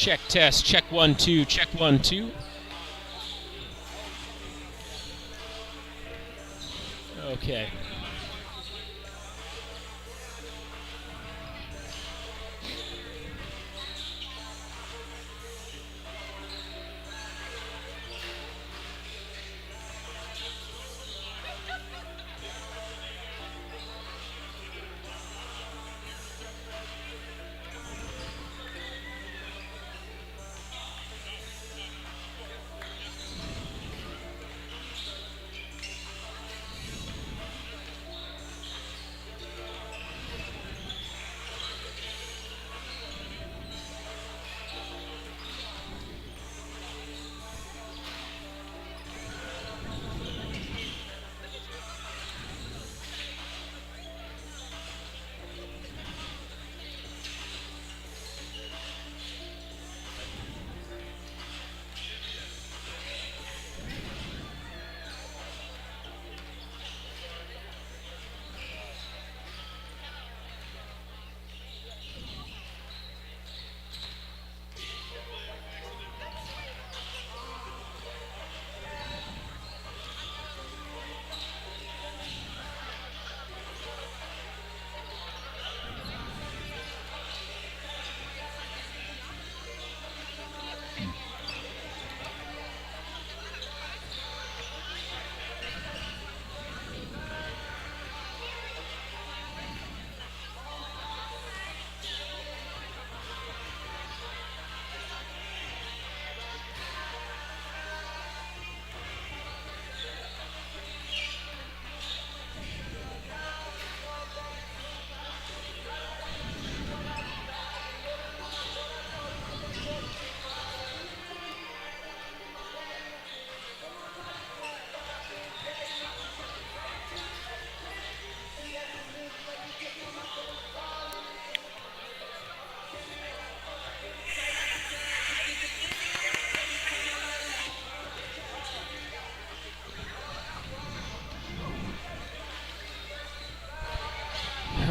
Check test, check 1 2, check 1 2. Okay.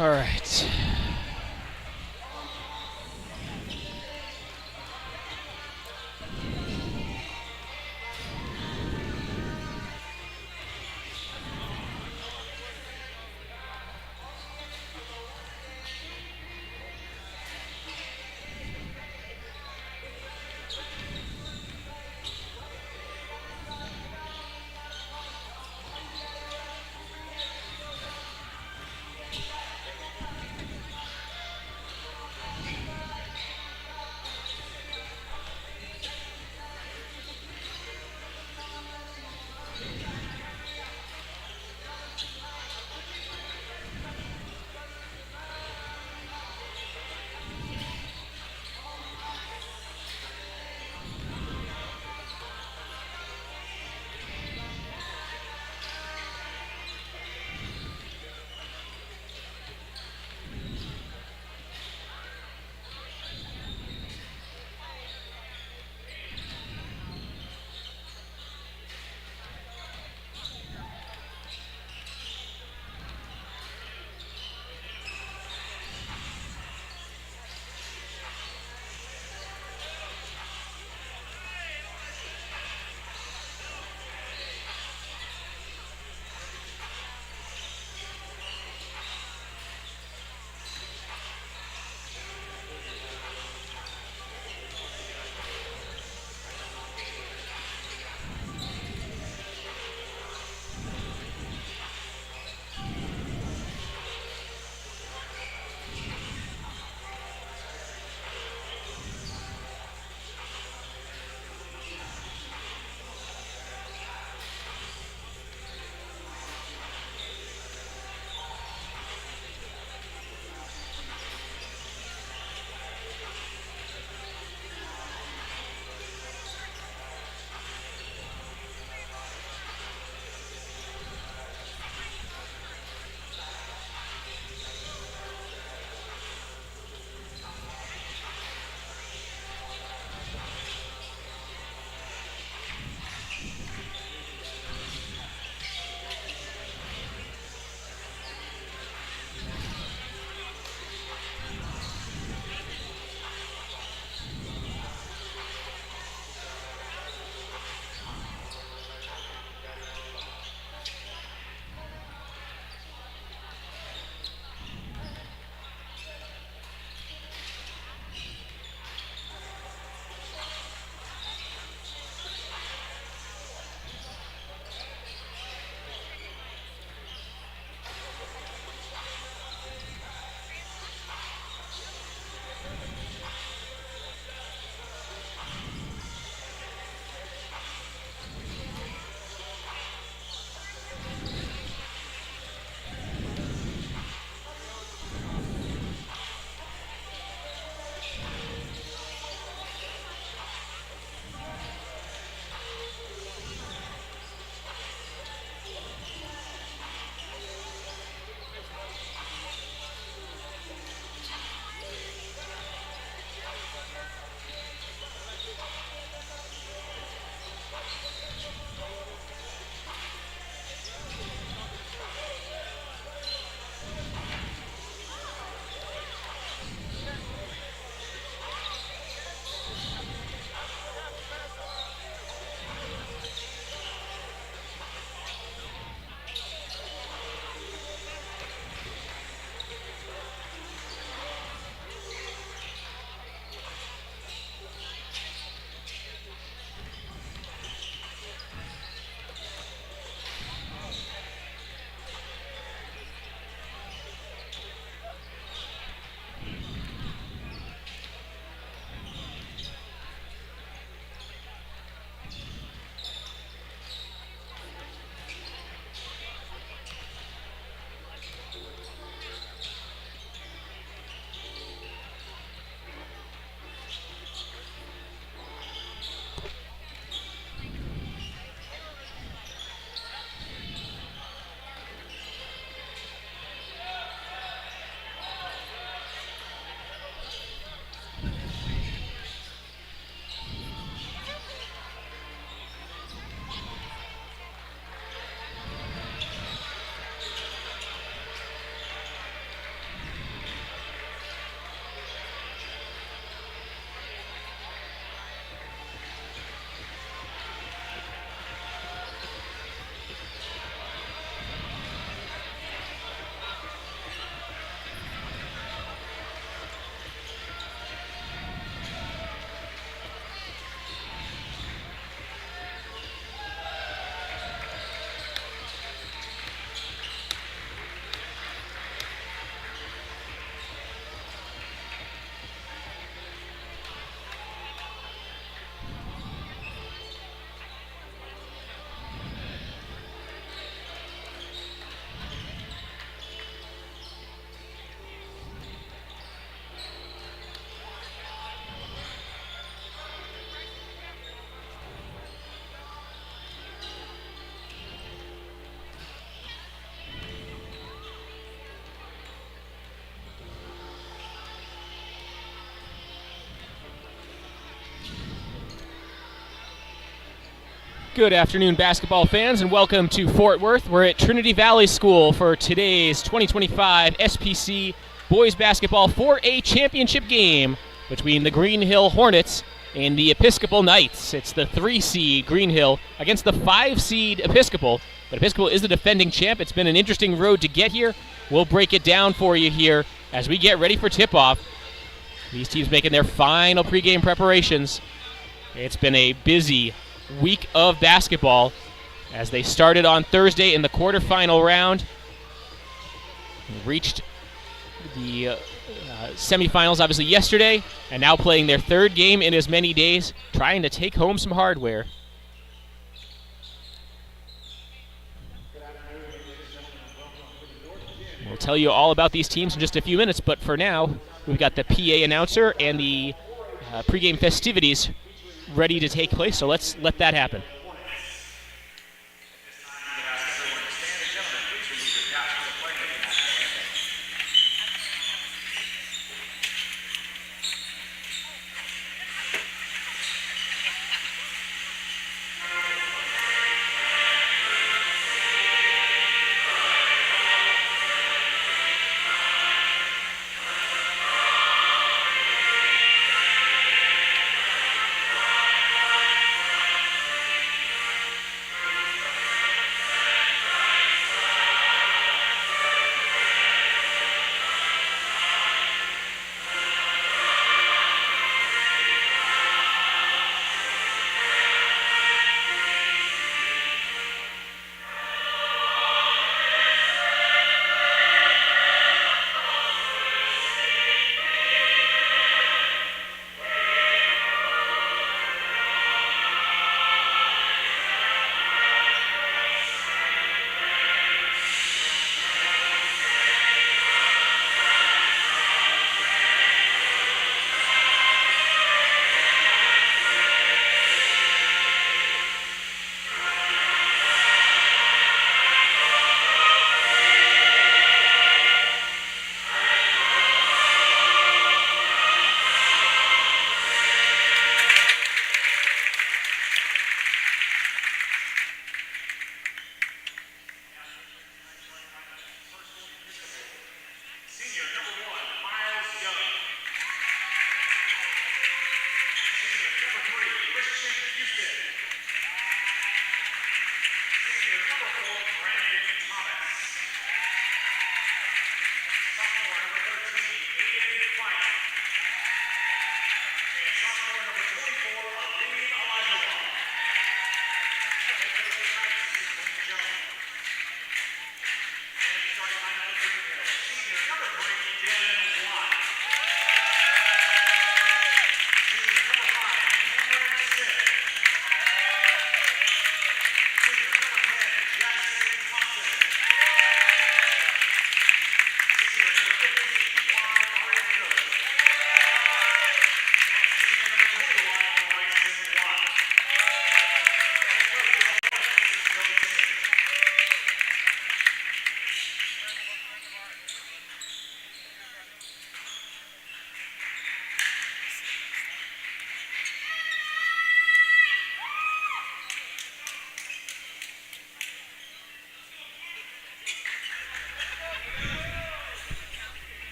All right. Good afternoon, basketball fans, and welcome to Fort Worth. We're at Trinity Valley School for today's 2025 SPC Boys Basketball 4A Championship game between the Greenhill Hornets and the Episcopal Knights. It's the 3-seed Greenhill against the 5-seed Episcopal, but Episcopal is the defending champ. It's been an interesting road to get here. We'll break it down for you here as we get ready for tip-off. These teams making their final pregame preparations. It's been a busy week of basketball as they started on Thursday in the quarterfinal round. Reached the semifinals obviously yesterday, and now playing their third game in as many days, trying to take home some hardware. We'll tell you all about these teams in just a few minutes, but for now, we've got the PA announcer and the pregame festivities ready to take place, so let's let that happen.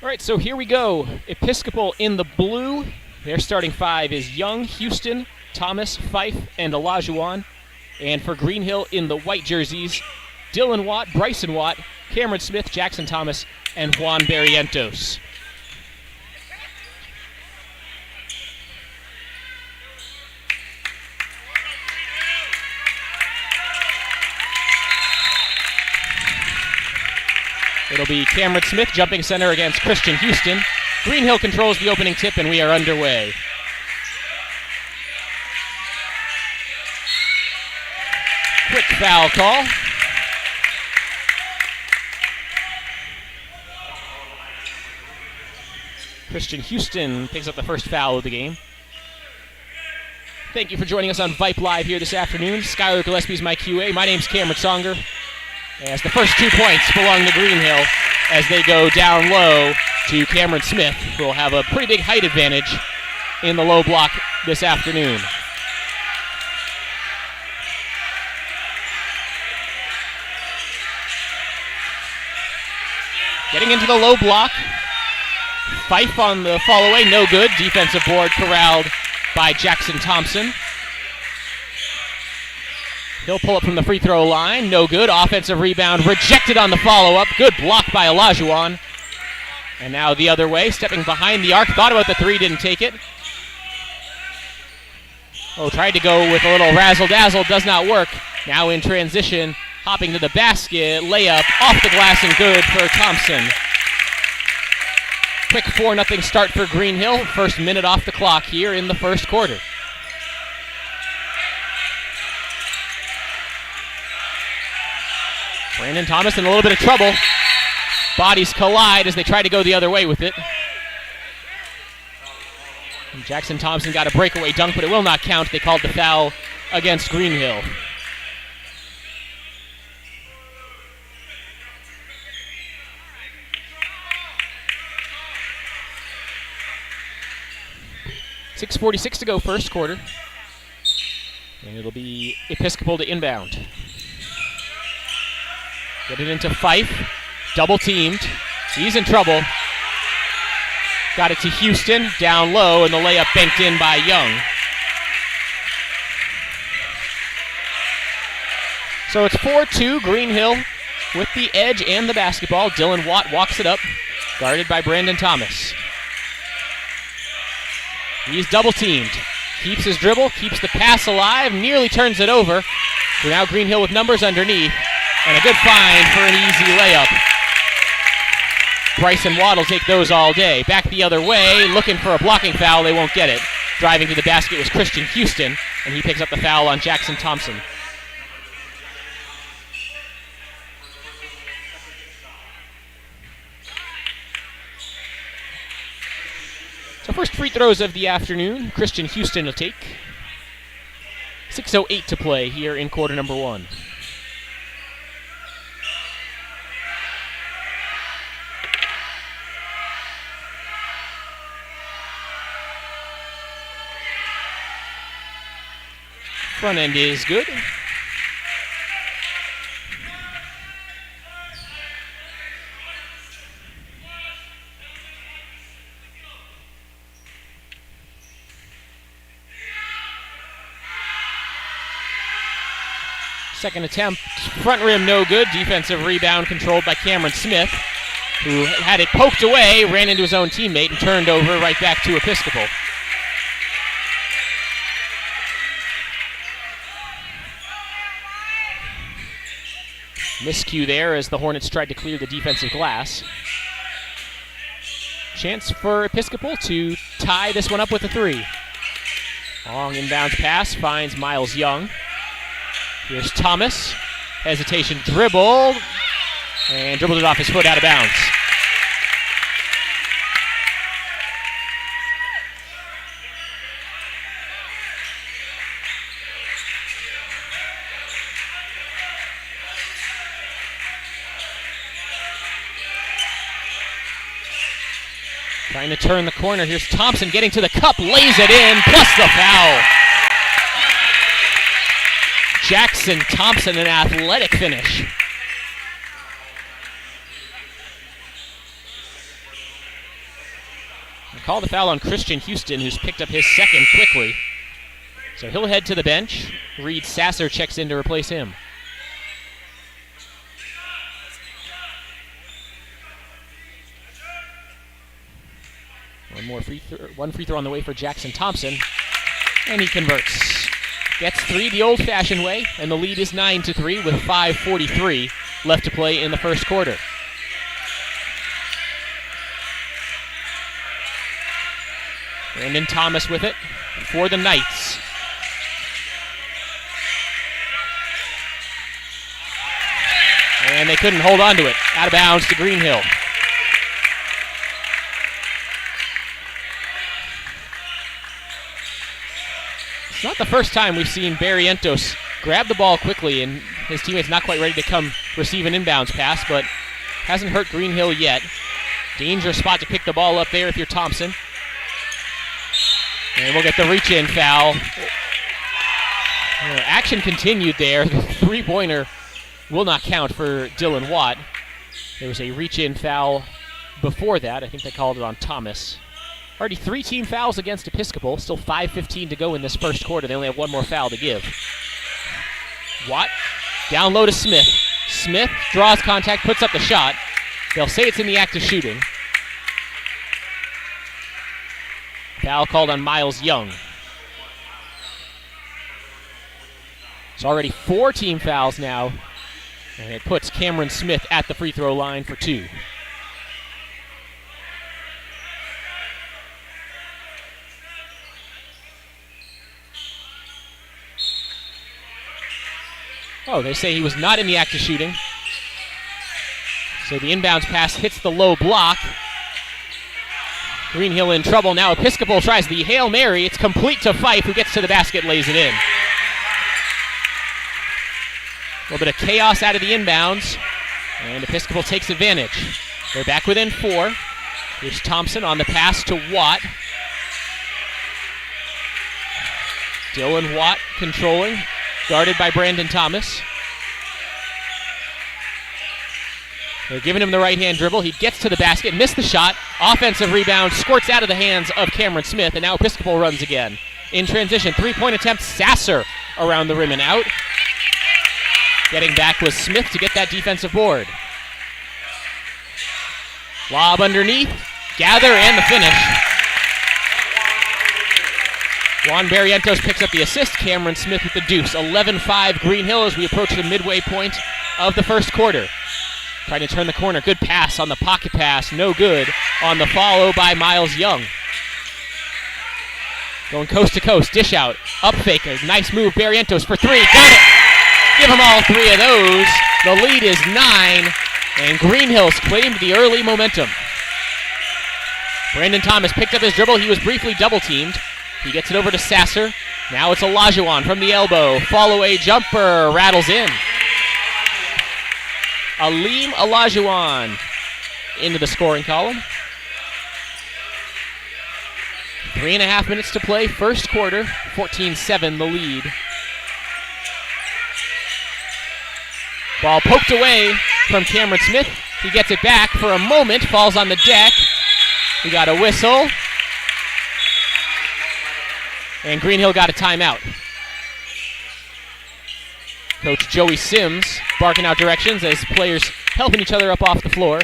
All right, so here we go. Episcopal in the blue. Their starting five is Young, Houston, Thomas, Vype, and Olajuwon. And for Greenhill in the white jerseys, Dylan Watt, Bryson Watt, Cameron Smith, Jackson Thomas, and Juan Barrientos. It'll be Cameron Smith jumping center against Christian Houston. Greenhill controls the opening tip, and we are underway. Quick foul call. Christian Houston picks up the first foul of the game. Thank you for joining us on Vype Live here this afternoon. Skylar Gillespie is my QA. My name's Cameron Songer. As the first 2 points belong to Greenhill. as they go down low to Cameron Smith, who will have a pretty big height advantage in the low block this afternoon. Getting into the low block. Vype on the fall away, no good. Defensive board corralled by Jackson Thompson. He'll pull up from the free throw line, no good. Offensive rebound rejected on the follow-up. Good block by Olajuwon. And now the other way, stepping behind the arc. Thought about the three, didn't take it. Oh, tried to go with a little razzle-dazzle, does not work. Now in transition, hopping to the basket, layup off the glass and good for Thompson. Quick 4-0 start for Greenhill. First minute off the clock here in the first quarter. Brandon Thomas in a little bit of trouble. Bodies collide as they try to go the other way with it. And Jackson Thompson got a breakaway dunk, but it will not count. They called the foul against Greenhill. .6:46 to go first quarter. And it'll be Episcopal to inbound. Get it into Vype. Double teamed. He's in trouble. Got it to Houston. Down low, and the layup banked in by Young. So it's 4-2. Greenhill with the edge and the basketball. Dylan Watt walks it up. Guarded by Brandon Thomas. He's double teamed. Keeps his dribble, keeps the pass alive, nearly turns it over. So now Greenhill with numbers underneath. And a good find for an easy layup. Bryson Watt will take those all day. Back the other way, looking for a blocking foul. They won't get it. Driving to the basket was Christian Houston, and he picks up the foul on Jackson Thompson. So first free throws of the afternoon, Christian Houston will take. 6:08 to play here in quarter number one. Front end is good. Second attempt, front rim no good. Defensive rebound controlled by Cameron Smith, who had it poked away, ran into his own teammate, and turned over right back to Episcopal. Miscue there as the Hornets tried to clear the defensive glass. Chance for Episcopal to tie this one up with a three. Long inbounds pass finds Miles Young. Here's Thomas. Hesitation dribble. And dribbled it off his foot out of bounds. Trying to turn the corner. Here's Thompson getting to the cup. Lays it in. Plus the foul. Jackson Thompson, an athletic finish. They call the foul on Christian Houston, who's picked up his second quickly. So he'll head to the bench. Reed Sasser checks in to replace him. One free throw on the way for Jackson Thompson, and he converts. Gets three the old-fashioned way, and the lead is 9-3 with 5:43 left to play in the first quarter. Brandon Thomas with it for the Knights. And they couldn't hold on to it. Out of bounds to Greenhill. It's not the first time we've seen Barrientos grab the ball quickly and his teammate's not quite ready to come receive an inbounds pass, but Hasn't hurt Greenhill yet. Dangerous spot to pick the ball up there if you're Thompson. And we'll get the reach-in foul. Action continued there. The three-pointer will not count for Dylan Watt. There was a reach-in foul before that. I think they called it on Thomas. Already 3 team fouls against Episcopal. Still 5:15 to go in this first quarter. They only have one more foul to give. Watt down low to Smith. Smith draws contact, puts up the shot. They'll say it's in the act of shooting. Foul called on Miles Young. It's already 4 team fouls now, and it puts Cameron Smith at the free throw line for 2. Oh, they say he was not in the act of shooting. So the inbounds pass hits the low block. Greenhill in trouble now. Episcopal tries the Hail Mary. It's complete to Vype, who gets to the basket, lays it in. A little bit of chaos out of the inbounds, and Episcopal takes advantage. They're back within 4. Here's Thompson on the pass to Watt. Dylan Watt controlling, guarded by Brandon Thomas. They're giving him the right-hand dribble. He gets to the basket, missed the shot. Offensive rebound, squirts out of the hands of Cameron Smith, and now Episcopal runs again. In transition, 3-point attempt, Sasser around the rim and out. Getting back was Smith to get that defensive board. Lob underneath, gather, and the finish. Juan Barrientos picks up the assist. Cameron Smith with the deuce. 11-5 Greenhill as we approach the midway point of the first quarter. Trying to turn the corner. Good pass on the pocket pass. No good on the follow by Miles Young. Going coast to coast. Dish out. Up faker. Nice move. Barrientos for 3. Got it. Give them all 3 of those. The lead is 9. And Greenhill's claimed the early momentum. Brandon Thomas picked up his dribble. He was briefly double-teamed. He gets it over to Sasser. Now it's Olajuwon from the elbow. Follow-away jumper. Rattles in. Aleem Olajuwon into the scoring column. 3.5 minutes to play, first quarter. 14-7 the lead. Ball poked away from Cameron Smith. He gets it back for a moment, falls on the deck. We got a whistle. And Greenhill got a timeout. Coach Joey Sims barking out directions as players helping each other up off the floor.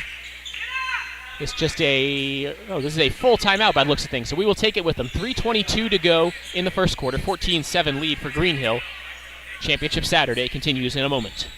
It's just this is a full timeout by the looks of things, so we will take it with them. 3:22 to go in the first quarter. 14-7 lead for Greenhill. Championship Saturday continues in a moment.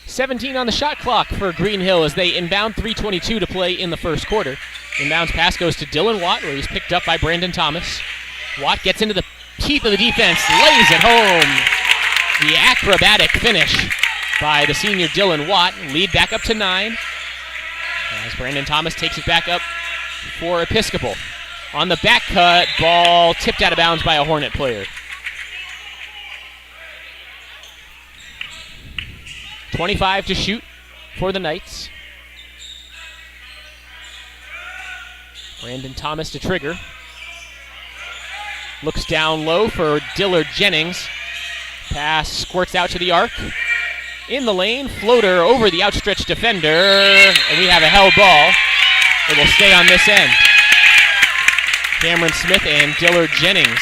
.17 on the shot clock for Greenhill as they inbound. 3:22 to play in the first quarter. Inbounds pass goes to Dylan Watt, where he's picked up by Brandon Thomas. Watt gets into the teeth of the defense, lays it home. The acrobatic finish by the senior Dylan Watt. Lead back up to 9 as Brandon Thomas takes it back up for Episcopal. On the back cut, ball tipped out of bounds by a Hornet player. 25 to shoot for the Knights. Brandon Thomas to trigger. Looks down low for Dillard Jennings. Pass squirts out to the arc. In the lane, floater over the outstretched defender, and we have a held ball. It will stay on this end. Cameron Smith and Dillard Jennings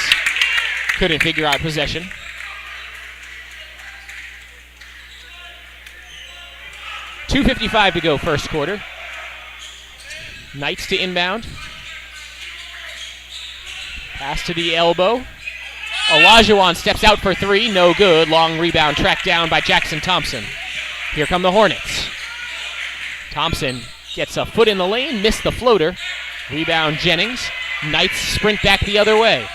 couldn't figure out possession. .255 to go first quarter. Knights to inbound. Pass to the elbow. Olajuwon steps out for three, no good. Long rebound tracked down by Jackson Thompson. Here come the Hornets. Thompson gets a foot in the lane, missed the floater. Rebound Jennings. Knights sprint back the other way.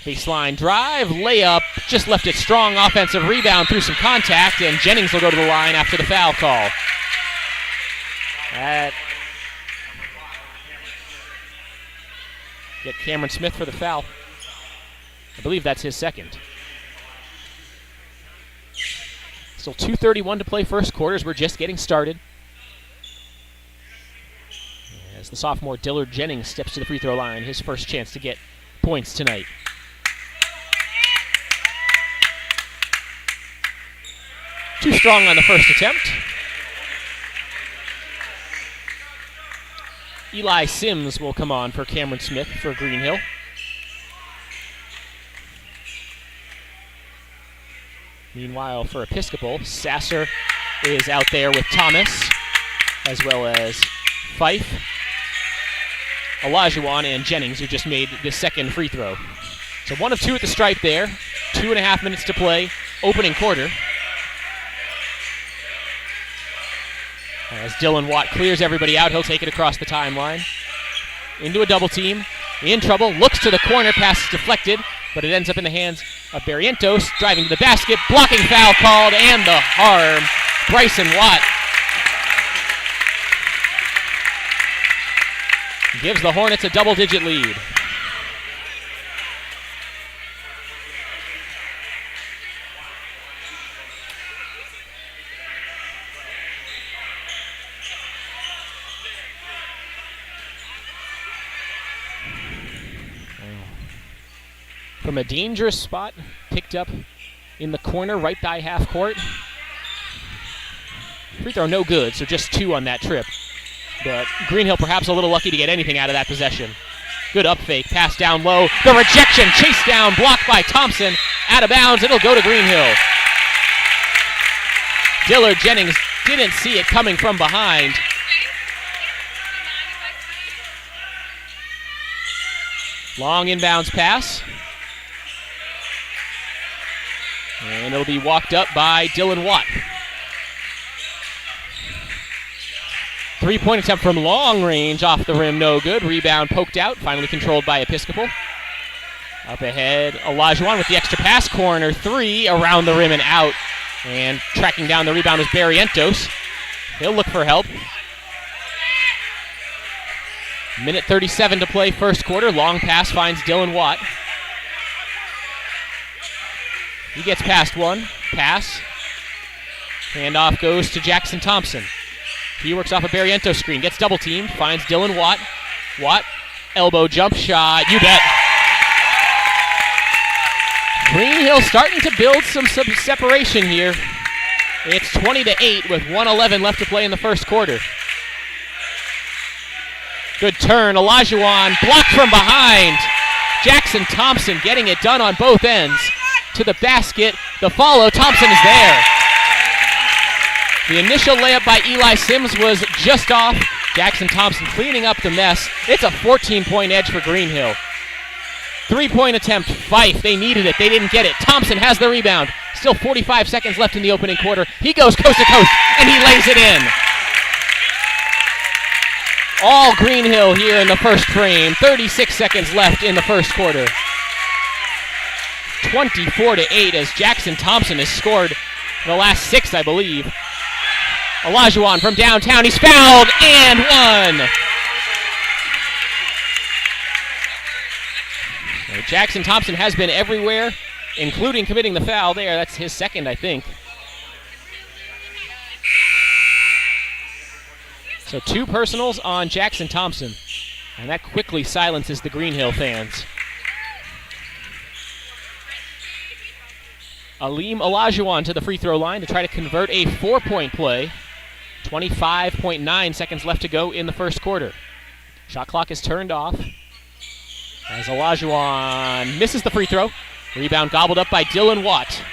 Baseline drive, layup, just left it strong. Offensive rebound through some contact, and Jennings will go to the line after the foul call. Get Cameron Smith for the foul. I believe that's his second. Still 2:31 to play first quarters. We're just getting started. As the sophomore Dillard Jennings steps to the free throw line, his first chance to get points tonight. Too strong on the first attempt. Eli Sims will come on for Cameron Smith for Greenhill. Meanwhile, for Episcopal, Sasser is out there with Thomas, as well as Vype, Olajuwon, and Jennings, who just made the second free throw. So 1 of 2 at the stripe there. 2.5 minutes to play, opening quarter. As Dylan Watt clears everybody out, he'll take it across the timeline. Into a double team. In trouble. Looks to the corner. Pass is deflected, but it ends up in the hands of Barrientos. Driving to the basket. Blocking foul called, and the harm. Bryson Watt gives the Hornets a double-digit lead. From a dangerous spot, picked up in the corner right by half court. Free throw no good, so just 2 on that trip. But Greenhill perhaps a little lucky to get anything out of that possession. Good up fake, pass down low. The rejection, chase down, blocked by Thompson. Out of bounds, it'll go to Greenhill. Dillard Jennings didn't see it coming from behind. Long inbounds pass. And it'll be walked up by Dylan Watt. 3-point attempt from long range off the rim, no good. Rebound poked out, finally controlled by Episcopal. Up ahead, Olajuwon with the extra pass, corner 3, around the rim and out. And tracking down the rebound is Barrientos. He'll look for help. Minute 37 to play first quarter. Long pass finds Dylan Watt. He gets past one. Pass. Handoff goes to Jackson Thompson. He works off a Barrientos screen. Gets double teamed. Finds Dylan Watt. Watt. Elbow jump shot. You bet. Greenhill starting to build some separation here. It's 20-8 with 1:11 left to play in the first quarter. Good turn. Olajuwon blocked from behind. Jackson Thompson getting it done on both ends. To the basket, the follow, Thompson is there. The initial layup by Eli Sims was just off. Jackson Thompson cleaning up the mess. It's a 14-point edge for Greenhill. 3-point attempt, Vype, they needed it, they didn't get it. Thompson has the rebound. Still 45 seconds left in the opening quarter. He goes coast to coast, and he lays it in. All Greenhill here in the first frame. 36 seconds left in the first quarter. 24-8 as Jackson Thompson has scored the last 6, I believe. Olajuwon from downtown. He's fouled and one. So Jackson Thompson has been everywhere, including committing the foul there. That's his second, I think. So 2 personals on Jackson Thompson, and that quickly silences the Greenhill fans. Aleem Olajuwon to the free throw line to try to convert a 4-point play. 25.9 seconds left to go in the first quarter. Shot clock is turned off as Olajuwon misses the free throw. Rebound gobbled up by Dylan Watt.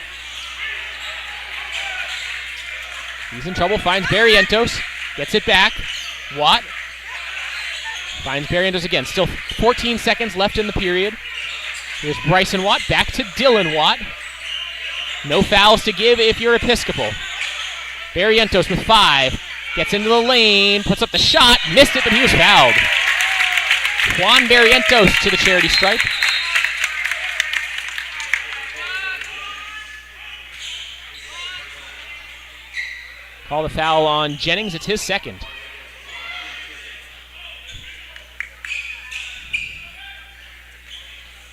He's in trouble, finds Barrientos, gets it back. Watt finds Barrientos again. Still 14 seconds left in the period. Here's Bryson Watt, back to Dylan Watt. No fouls to give if you're Episcopal. Barrientos with 5. Gets into the lane, puts up the shot, missed it, but he was fouled. Juan Barrientos to the charity stripe. Call the foul on Jennings, it's his second.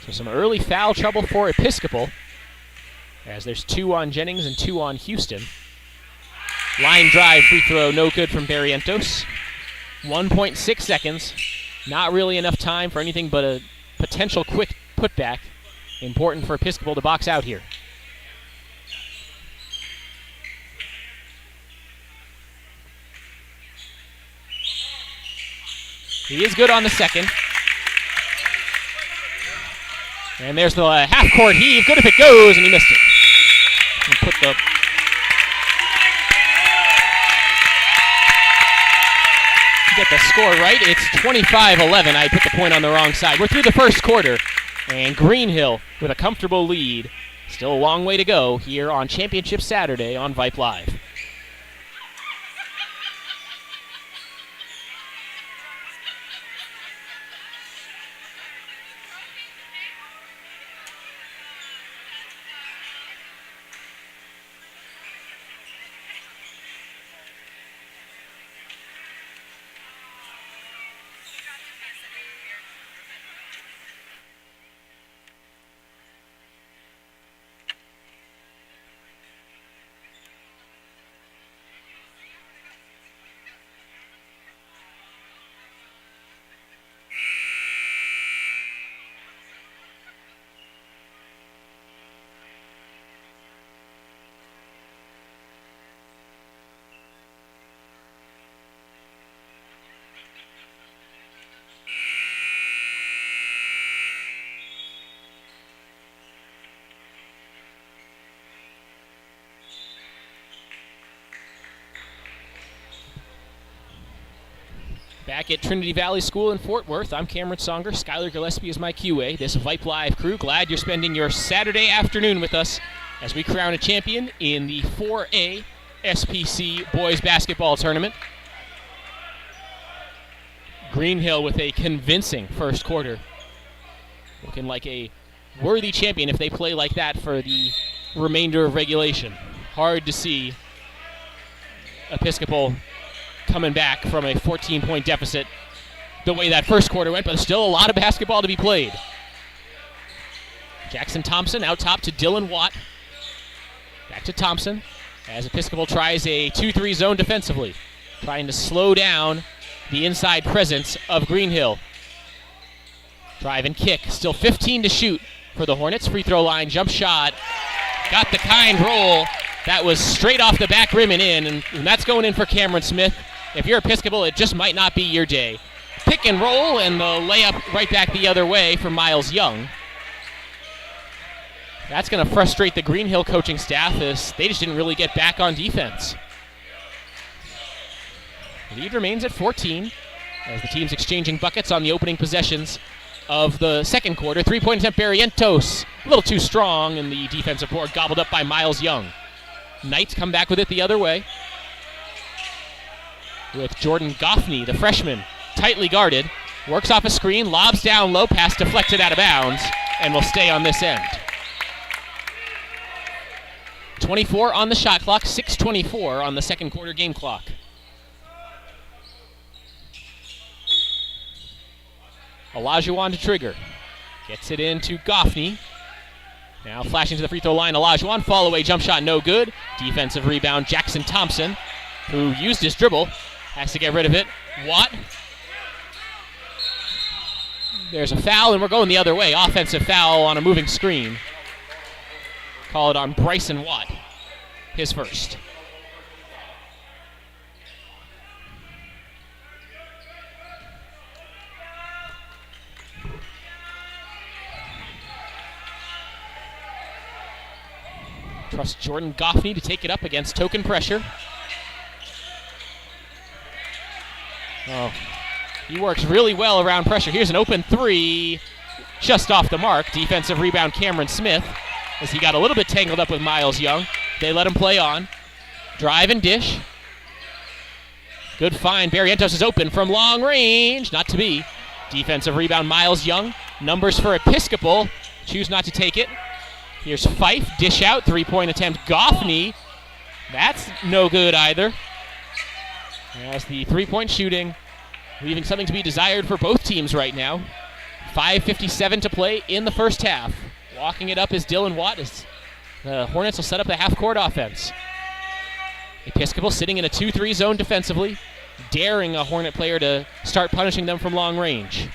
So some early foul trouble for Episcopal, as there's 2 on Jennings and 2 on Houston. Line drive free throw, no good from Barrientos. 1.6 seconds. Not really enough time for anything but a potential quick putback. Important for Episcopal to box out here. He is good on the second. And there's the half-court heave. Good if it goes, and he missed it. And put the get the score right. It's 25-11. I put the point on the wrong side. We're through the first quarter, and Greenhill with a comfortable lead. Still a long way to go here on Championship Saturday on Vype Live. Back at Trinity Valley School in Fort Worth, I'm Cameron Songer. Skylar Gillespie is my QA. This Vype Live crew, glad you're spending your Saturday afternoon with us as we crown a champion in the 4A SPC Boys Basketball Tournament. Greenhill with a convincing first quarter. Looking like a worthy champion if they play like that for the remainder of regulation. Hard to see Episcopal coming back from a 14-point deficit the way that first quarter went, but still a lot of basketball to be played. Jackson Thompson out top to Dylan Watt. Back to Thompson as Episcopal tries a 2-3 zone defensively, trying to slow down the inside presence of Greenhill. Drive and kick, still 15 to shoot for the Hornets. Free throw line, jump shot, got the kind roll. That was straight off the back rim and in, and that's going in for Cameron Smith. If you're Episcopal, it just might not be your day. Pick and roll, and the layup right back the other way for Miles Young. That's going to frustrate the Greenhill coaching staff as they just didn't really get back on defense. Lead remains at 14 as the team's exchanging buckets on the opening possessions of the second quarter. 3-point attempt, Barrientos. A little too strong, and the defensive board gobbled up by Miles Young. Knights come back with it the other way, with Jordan Goffney, the freshman, tightly guarded. Works off a screen, lobs down low, pass deflected out of bounds, and will stay on this end. 24 on the shot clock, 6:24 on the second quarter game clock. Olajuwon to trigger. Gets it into Goffney. Now flashing to the free throw line, Olajuwon. Fall away jump shot, no good. Defensive rebound, Jackson Thompson, who used his dribble. Has to get rid of it. Watt. There's a foul, and we're going the other way. Offensive foul on a moving screen. Call it on Bryson Watt. His first. Trust Jordan Goffney to take it up against token pressure. Oh, he works really well around pressure. Here's an open three, just off the mark. Defensive rebound, Cameron Smith, as he got a little bit tangled up with Miles Young. They let him play on. Drive and dish. Good find. Barrientos is open from long range. Not to be. Defensive rebound, Miles Young. Numbers for Episcopal. Choose not to take it. Here's Vype. Dish out. Three-point attempt. Goffney. That's no good either. As the three-point shooting, leaving something to be desired for both teams right now. 5:57 to play in the first half. Walking it up is Dylan Watt. As the Hornets will set up the half-court offense. Episcopal sitting in a 2-3 zone defensively, daring a Hornet player to start punishing them from long range.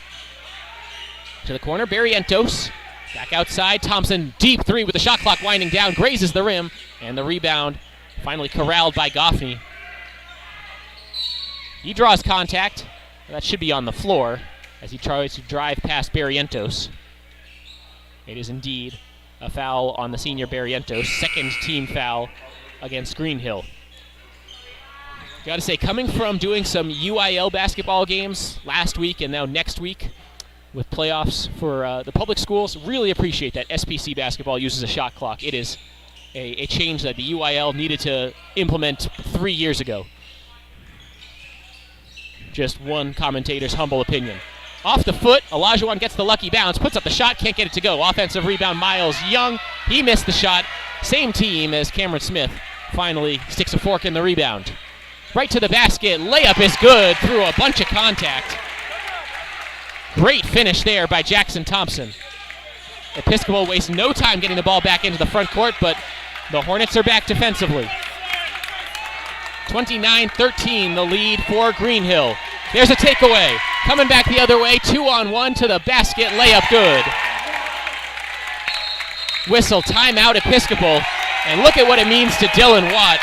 To the corner, Barrientos. Back outside, Thompson, deep three with the shot clock winding down, grazes the rim, and the rebound finally corralled by Goffney. He draws contact. That should be on the floor as he tries to drive past Barrientos. It is indeed a foul on the senior Barrientos, second team foul against Greenhill. Got to say, coming from doing some UIL basketball games last week and now next week with playoffs for the public schools, really appreciate that SPC basketball uses a shot clock. It is a change that the UIL needed to implement 3 years ago. Just one commentator's humble opinion. Off the foot, Olajuwon gets the lucky bounce, puts up the shot, can't get it to go. Offensive rebound, Miles Young. He missed the shot. Same team as Cameron Smith finally sticks a fork in the rebound. Right to the basket, layup is good through a bunch of contact. Great finish there by Jackson Thompson. Episcopal wastes no time getting the ball back into the front court, but the Hornets are back defensively. 29-13, the lead for Greenhill. There's a takeaway. Coming back the other way, 2-on-1 to the basket, layup good. Whistle, timeout Episcopal, and look at what it means to Dylan Watt.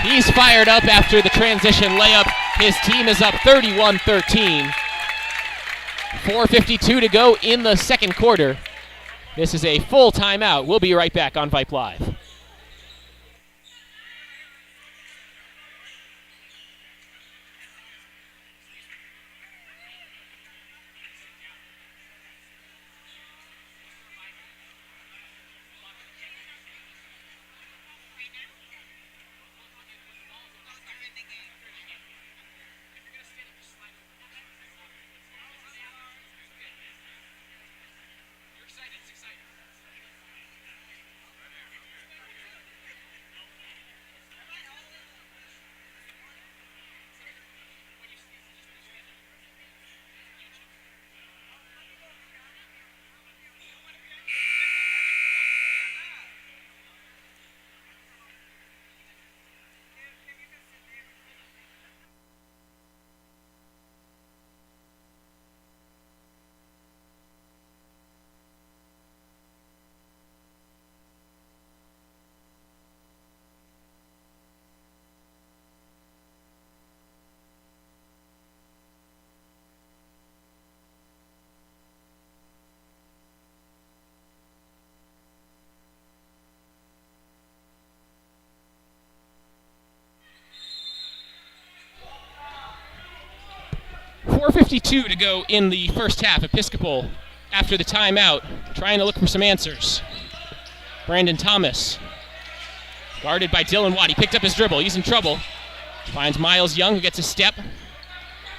He's fired up after the transition layup. His team is up 31-13. 4:52 to go in the second quarter. This is a full timeout. We'll be right back on Vype Live. .452 to go in the first half. Episcopal, after the timeout, trying to look for some answers. Brandon Thomas, guarded by Dylan Watt. He picked up his dribble. He's in trouble. Finds Miles Young, who gets a step.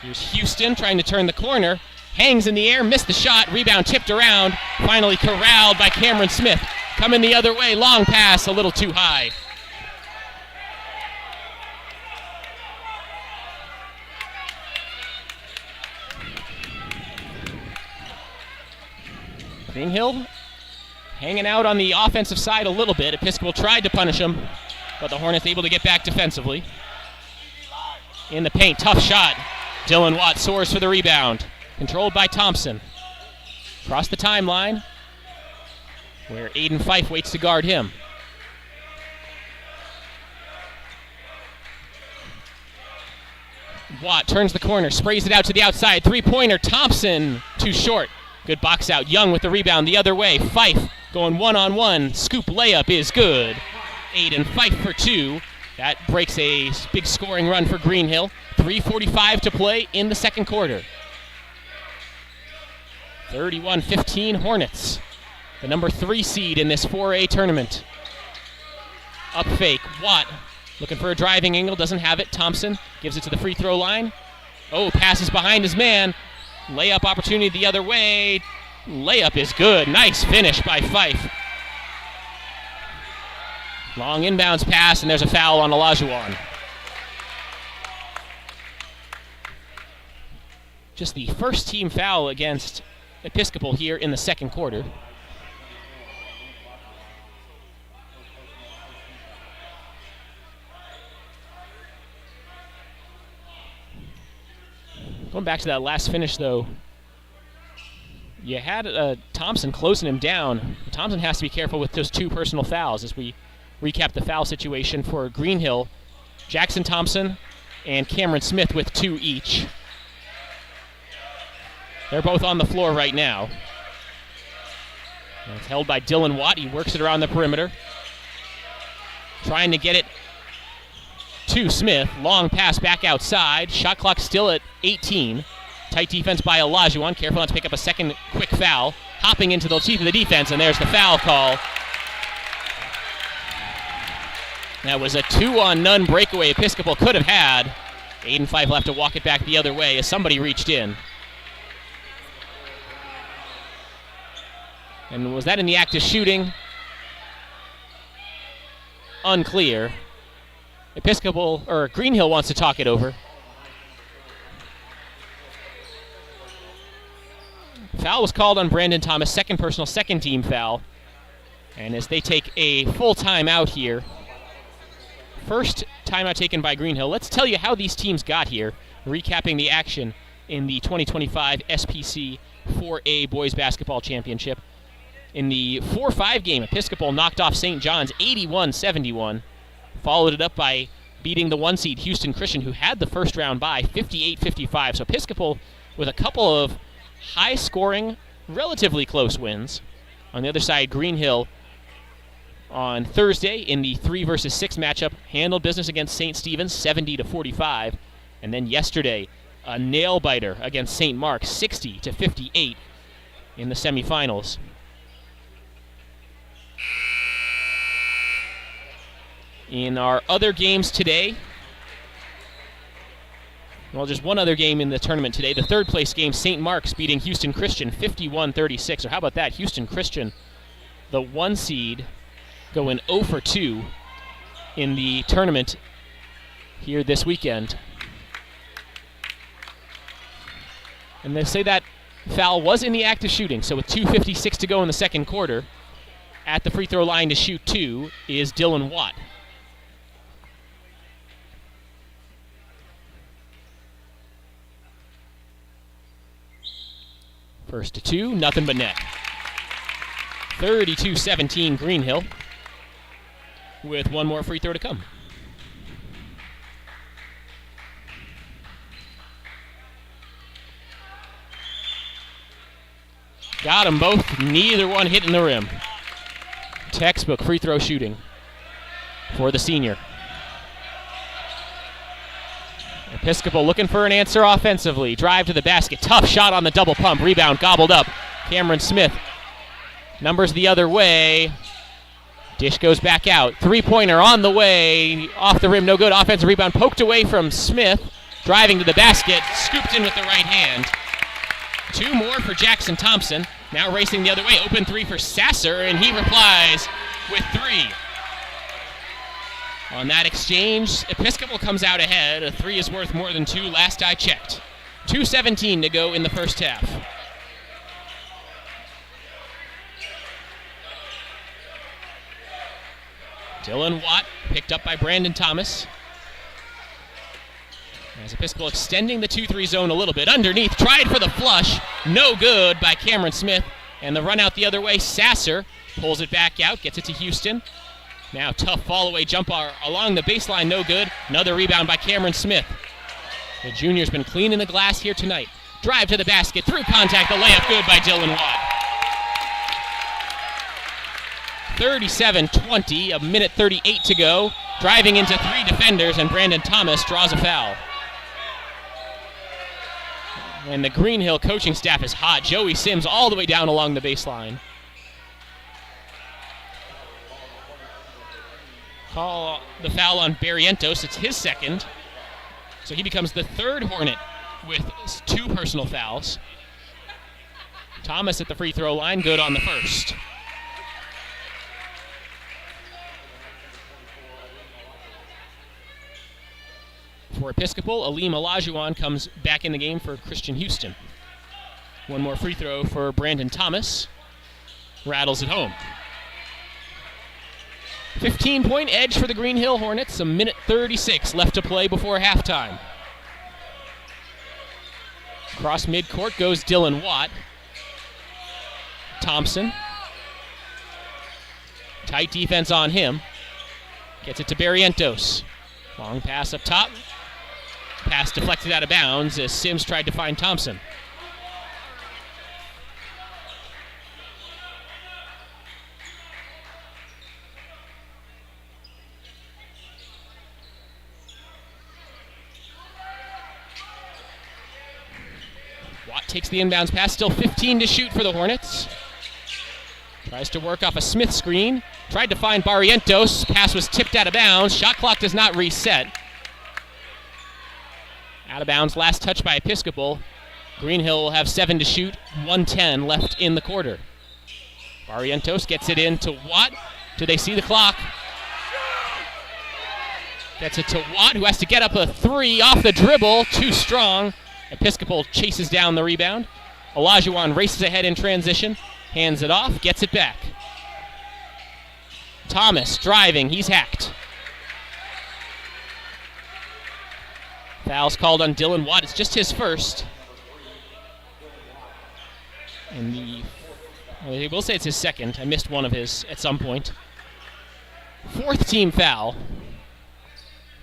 Here's Houston trying to turn the corner. Hangs in the air, missed the shot. Rebound tipped around. Finally corralled by Cameron Smith. Coming the other way. Long pass, a little too high. Greenhill hanging out on the offensive side a little bit. Episcopal tried to punish him, but the Hornets able to get back defensively. In the paint, tough shot. Dylan Watt soars for the rebound. Controlled by Thompson. Across the timeline, where Aiden Vype waits to guard him. Watt turns the corner, sprays it out to the outside. Three-pointer, Thompson, too short. Good box out. Young with the rebound the other way. Vype going one-on-one. Scoop layup is good. Aiden Vype for 2. That breaks a big scoring run for Greenhill. 3:45 to play in the second quarter. 31-15 Hornets, the number 3 seed in this 4A tournament. Up fake, Watt looking for a driving angle, doesn't have it. Thompson gives it to the free throw line. Oh, passes behind his man. Layup opportunity the other way. Layup is good. Nice finish by Vype. Long inbounds pass, and there's a foul on Olajuwon. Just the first team foul against Episcopal here in the second quarter. Going back to that last finish, though, you had Thompson closing him down. Thompson has to be careful with those 2 personal fouls as we recap the foul situation for Greenhill. Jackson Thompson and Cameron Smith with 2 each. They're both on the floor right now. And it's held by Dylan Watt. He works it around the perimeter. Trying to get it to Smith. Long pass back outside. Shot clock still at 18. Tight defense by Olajuwon. Careful not to pick up a second quick foul. Hopping into the teeth of the defense, and there's the foul call. That was a 2-on-none breakaway Episcopal could have had. Aiden Vype will have to walk it back the other way as somebody reached in. And was that in the act of shooting? Unclear. Episcopal, or Greenhill wants to talk it over. Foul was called on Brandon Thomas, second personal, second team foul. And as they take a full timeout here, first timeout taken by Greenhill. Let's tell you how these teams got here, recapping the action in the 2025 SPC 4A Boys Basketball Championship. In the 4-5 game, Episcopal knocked off St. John's 81-71. Followed it up by beating the 1 seed Houston Christian, who had the first round bye, 58-55. So Episcopal with a couple of high-scoring, relatively close wins. On the other side, Greenhill on Thursday in the 3 versus 6 matchup handled business against St. Stephen's 70-45. And then yesterday, a nail-biter against St. Mark's 60-58 in the semifinals. In our other games today, well, just one other game in the tournament today, the third place game, St. Mark's beating Houston Christian 51-36. Or how about that? Houston Christian, the 1 seed, going 0 for 2 in the tournament here this weekend. And they say that foul was in the act of shooting, so with 2:56 to go in the second quarter, at the free throw line to shoot 2 is Dylan Watt. First to 2, nothing but net. 32-17 Greenhill, with one more free throw to come. Got them both, neither one hitting the rim. Textbook free throw shooting for the senior. Episcopal looking for an answer offensively. Drive to the basket. Tough shot on the double pump. Rebound gobbled up. Cameron Smith. Numbers the other way. Dish goes back out. Three-pointer on the way. Off the rim, no good. Offensive rebound poked away from Smith. Driving to the basket. Scooped in with the right hand. 2 more for Jackson Thompson. Now racing the other way. Open 3 for Sasser, and he replies with 3. On that exchange, Episcopal comes out ahead. A 3 is worth more than 2 last I checked. 2:17 to go in the first half. Dylan Watt picked up by Brandon Thomas. As Episcopal extending the 2-3 zone a little bit. Underneath, tried for the flush. No good by Cameron Smith. And the run out the other way, Sasser pulls it back out, gets it to Houston. Now tough fall-away jumper along the baseline, no good. Another rebound by Cameron Smith. The junior's been cleaning the glass here tonight. Drive to the basket, through contact, the layup good by Dylan Watt. 37-20, a minute 38 to go. Driving into 3 defenders, and Brandon Thomas draws a foul. And the Greenhill coaching staff is hot. Joey Sims all the way down along the baseline. Call the foul on Barrientos. It's his second. So he becomes the third Hornet with 2 personal fouls. Thomas at the free throw line, good on the first. For Episcopal, Aleem Olajuwon comes back in the game for Christian Houston. One more free throw for Brandon Thomas. Rattles it home. 15-point edge for the Greenhill Hornets. A minute 36 left to play before halftime. Across midcourt goes Dylan Watt. Thompson. Tight defense on him. Gets it to Barrientos. Long pass up top. Pass deflected out of bounds as Sims tried to find Thompson. Watt takes the inbounds pass, still 15 to shoot for the Hornets. Tries to work off a Smith screen. Tried to find Barrientos. Pass was tipped out of bounds. Shot clock does not reset. Out of bounds, last touch by Episcopal. Greenhill will have 7 to shoot, 1:10 left in the quarter. Barrientos gets it in to Watt. Do they see the clock? Gets it to Watt, who has to get up a 3 off the dribble. Too strong. Episcopal chases down the rebound. Olajuwon races ahead in transition. Hands it off, gets it back. Thomas driving, he's hacked. Foul's called on Dylan Watt. It's just his first. And I will say it's his second. I missed one of his at some point. 4th team foul.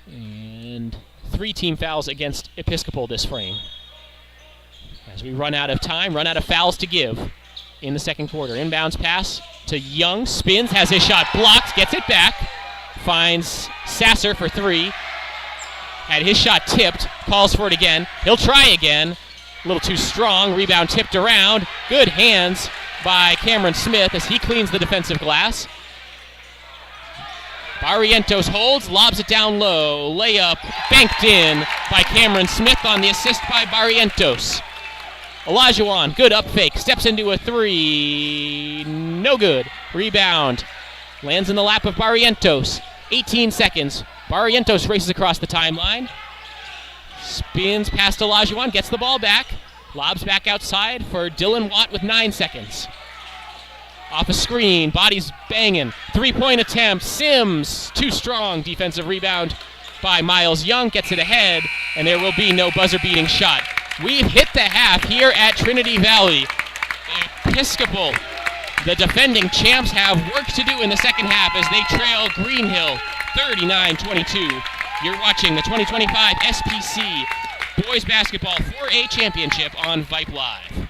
And 3 team fouls against Episcopal this frame. As we run out of time, run out of fouls to give in the second quarter. Inbounds pass to Young. Spins, has his shot blocked, gets it back. Finds Sasser for 3. Had his shot tipped, calls for it again. He'll try again. A little too strong. Rebound tipped around. Good hands by Cameron Smith as he cleans the defensive glass. Barrientos holds, lobs it down low. Layup banked in by Cameron Smith on the assist by Barrientos. Olajuwon, good up fake. Steps into a 3. No good. Rebound. Lands in the lap of Barrientos. 18 seconds. Barrientos races across the timeline. Spins past Olajuwon, gets the ball back. Lobs back outside for Dylan Watt with 9 seconds. Off a screen, bodies banging. 3-point attempt, Sims, too strong. Defensive rebound by Miles Young, gets it ahead, and there will be no buzzer-beating shot. We've hit the half here at Trinity Valley. Episcopal, the defending champs, have work to do in the second half as they trail Greenhill 39-22. You're watching the 2025 SPC Boys Basketball 4A Championship on Vype Live.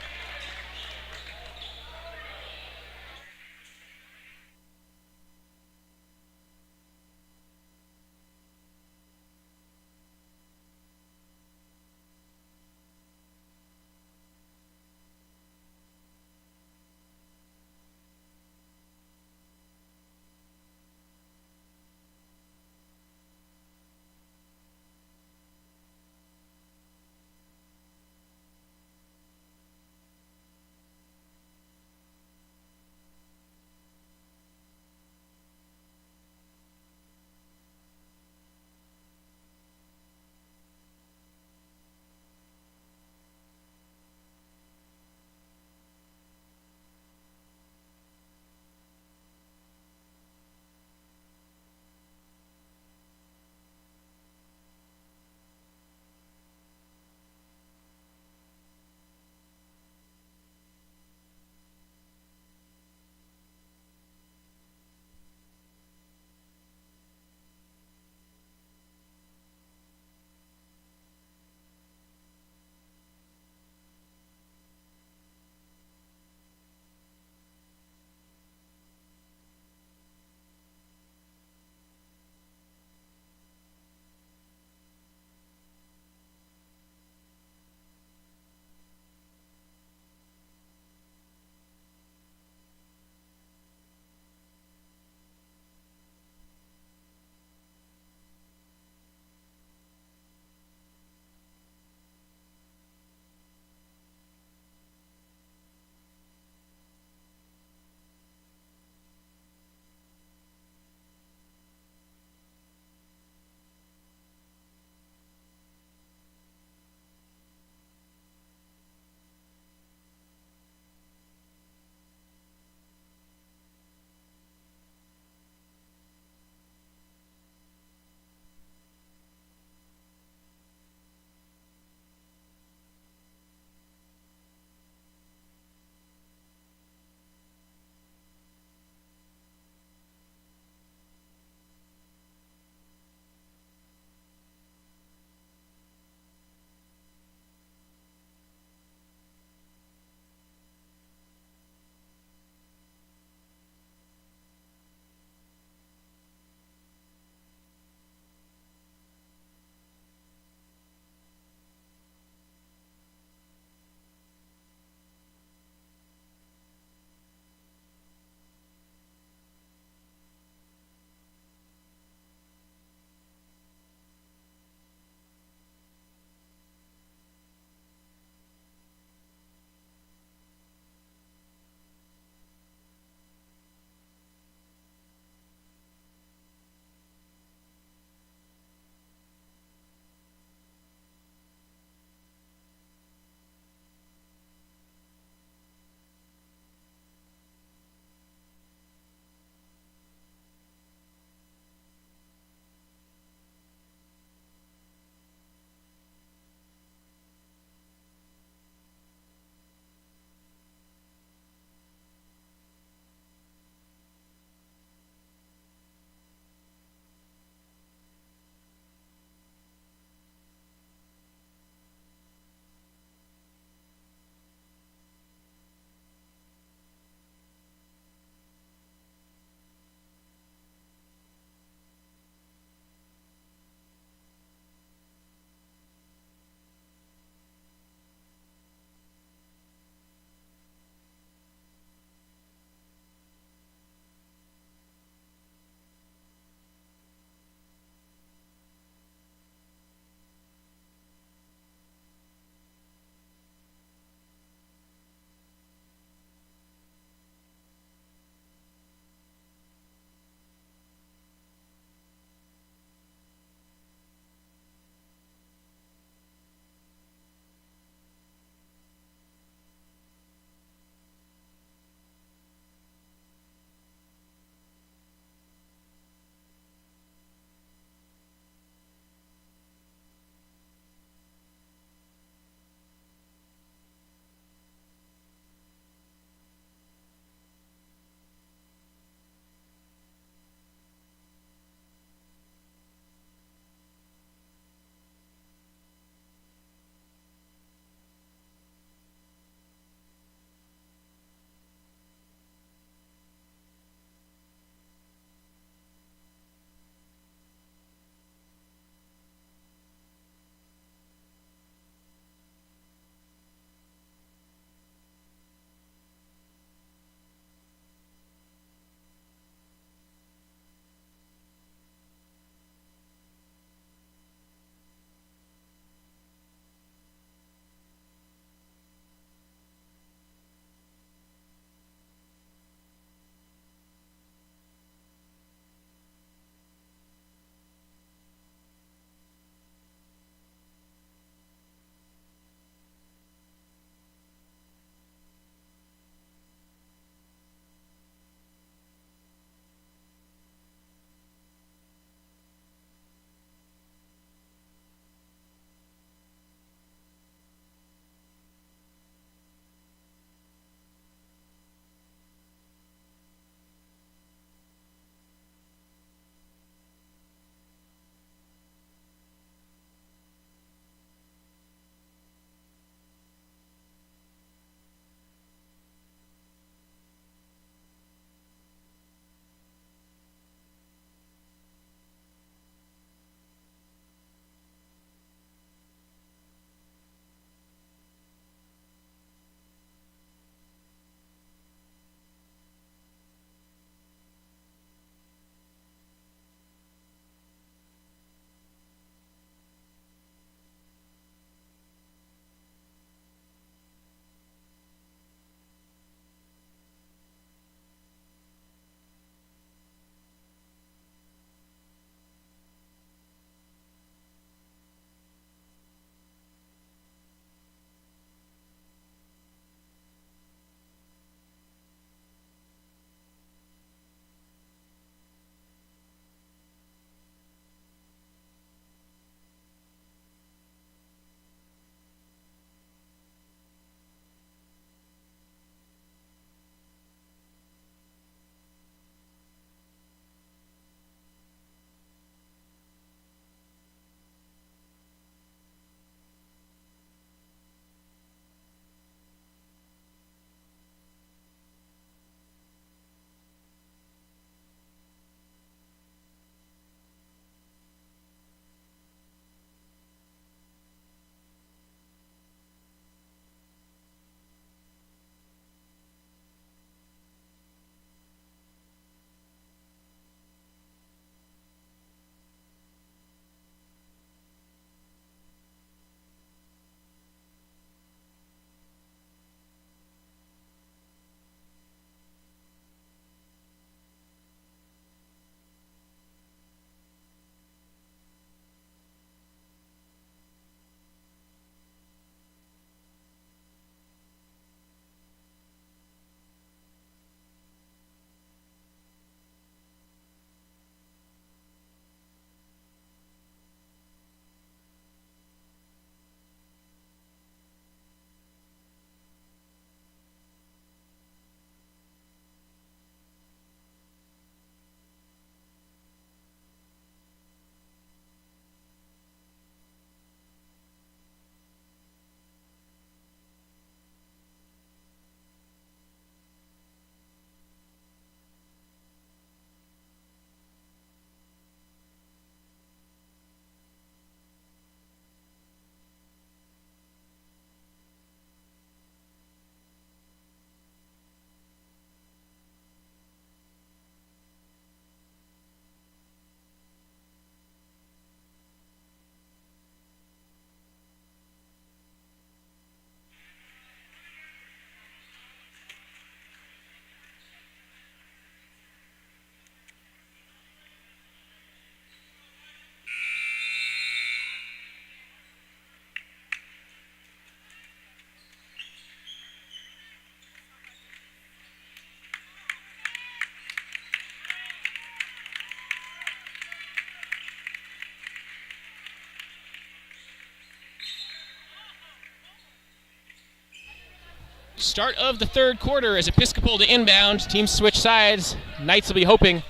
Start of the third quarter as Episcopal to inbound. Teams switch sides. Knights will be hoping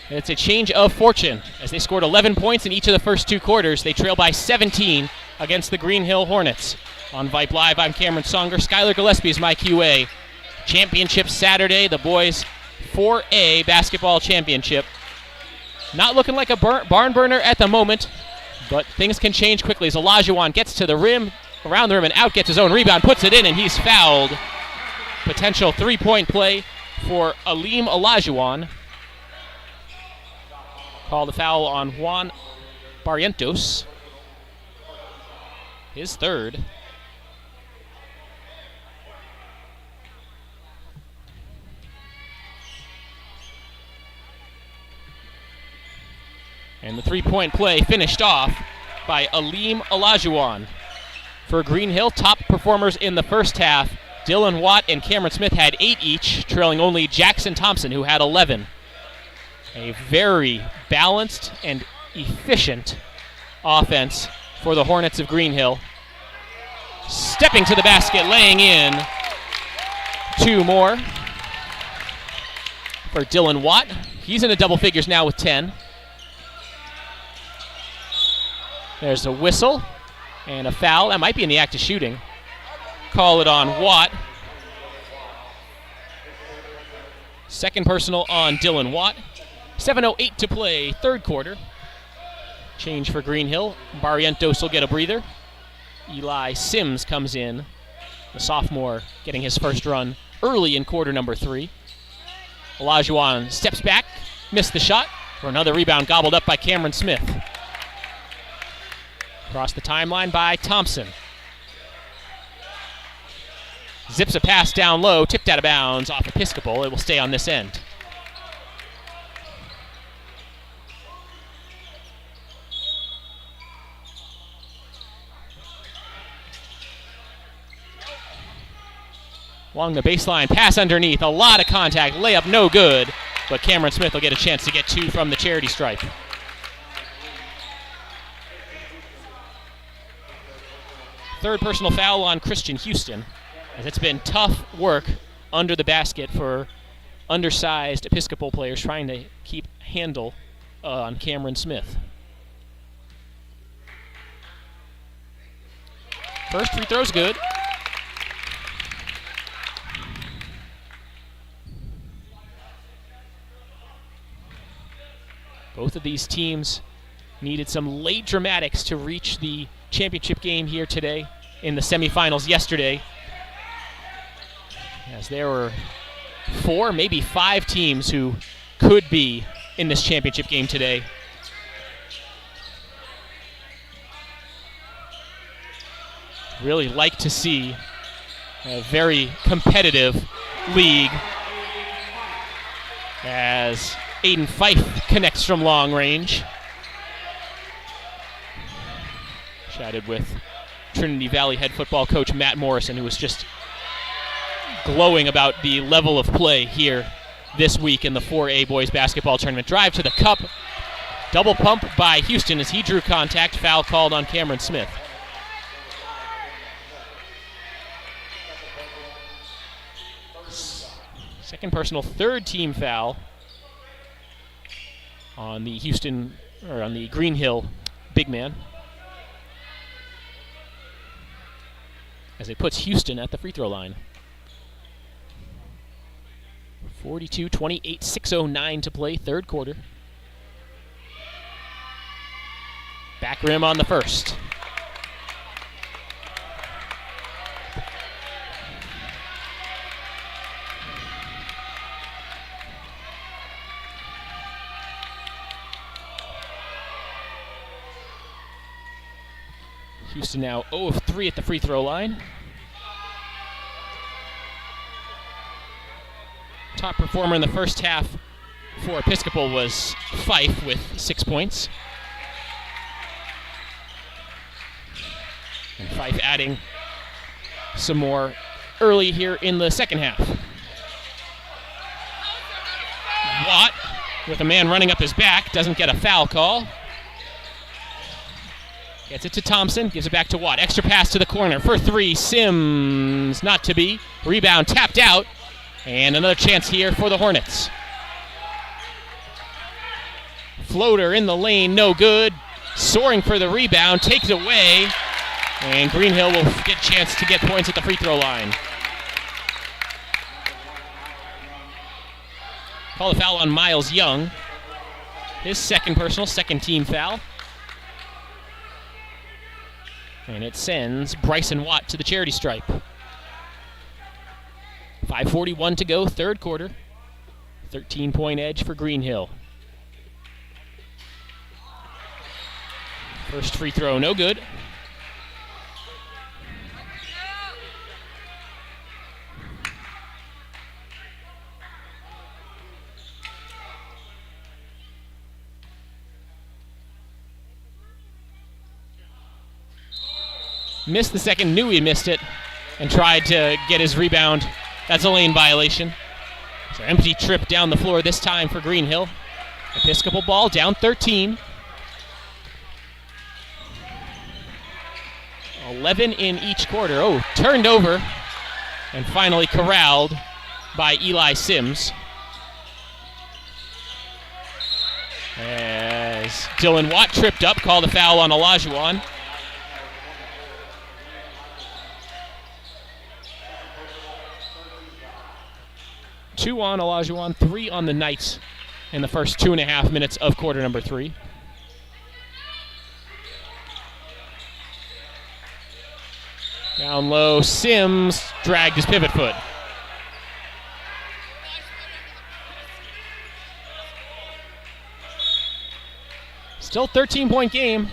it's a change of fortune as they scored 11 points in each of the first two quarters. They trail by 17 against the Greenhill Hornets. On Vype Live, I'm Cameron Songer. Skylar Gillespie is my QA. Championship Saturday, the boys 4A basketball championship. Not looking like a barn burner at the moment, but things can change quickly as Olajuwon gets to the rim, around the rim, and out, gets his own rebound, puts it in, and he's fouled. Potential three-point play for Aleem Olajuwon. Called a foul on Juan Barrientos. His third. And the three-point play finished off by Aleem Olajuwon. For Greenhill, top performers in the first half, Dylan Watt and Cameron Smith had 8 each, trailing only Jackson Thompson, who had 11. A very balanced and efficient offense for the Hornets of Greenhill. Stepping to the basket, laying in 2 more for Dylan Watt. He's in the double figures now with 10. There's a whistle and a foul. That might be in the act of shooting. Call it on Watt. Second personal on Dylan Watt. 7:08 to play, third quarter. Change for Greenhill. Barrientos will get a breather. Eli Sims comes in, the sophomore getting his first run early in quarter number 3. Olajuwon steps back, missed the shot, for another rebound gobbled up by Cameron Smith. Across the timeline by Thompson. Zips a pass down low, tipped out of bounds off Episcopal. It will stay on this end. Along the baseline, pass underneath, a lot of contact, layup no good, but Cameron Smith will get a chance to get 2 from the charity stripe. Third personal foul on Christian Houston, as it's been tough work under the basket for undersized Episcopal players trying to keep handle on Cameron Smith. First free throw's good. Both of these teams needed some late dramatics to reach the championship game here today in the semifinals yesterday, as there were 4, maybe 5 teams who could be in this championship game today. Really like to see a very competitive league as Aiden Fife connects from long range. Chatted with Trinity Valley head football coach Matt Morrison, who was just glowing about the level of play here this week in the 4A boys basketball tournament. Drive to the cup. Double pump by Houston as he drew contact. Foul called on Cameron Smith. Second personal, third team foul on the on the Greenhill big man, as it puts Houston at the free throw line. 42-28, 6:09 to play, third quarter. Back rim on the first. Houston now 0 of 3 at the free throw line. Top performer in the first half for Episcopal was Fife with 6 points. And Fife adding some more early here in the second half. Watt, with a man running up his back, doesn't get a foul call. Gets it to Thompson, gives it back to Watt. Extra pass to the corner for three. Sims, not to be. Rebound tapped out. And another chance here for the Hornets. Floater in the lane, no good. Soaring for the rebound, takes it away. And Greenhill will get a chance to get points at the free throw line. Call a foul on Miles Young. His second personal, second team foul. And it sends Bryson Watt to the charity stripe. 5:41 to go, third quarter. 13-point edge for Greenhill. First free throw, no good. Missed the second, knew he missed it, and tried to get his rebound. That's a lane violation. So empty trip down the floor this time for Greenhill. Episcopal ball down 13. 11 in each quarter. Oh, turned over and finally corralled by Eli Sims. As Dylan Watt tripped up, called a foul on Olajuwon. Two on Olajuwon, 3 on the Knights in the first 2.5 minutes of quarter number 3. Down low, Sims dragged his pivot foot. Still 13-point game.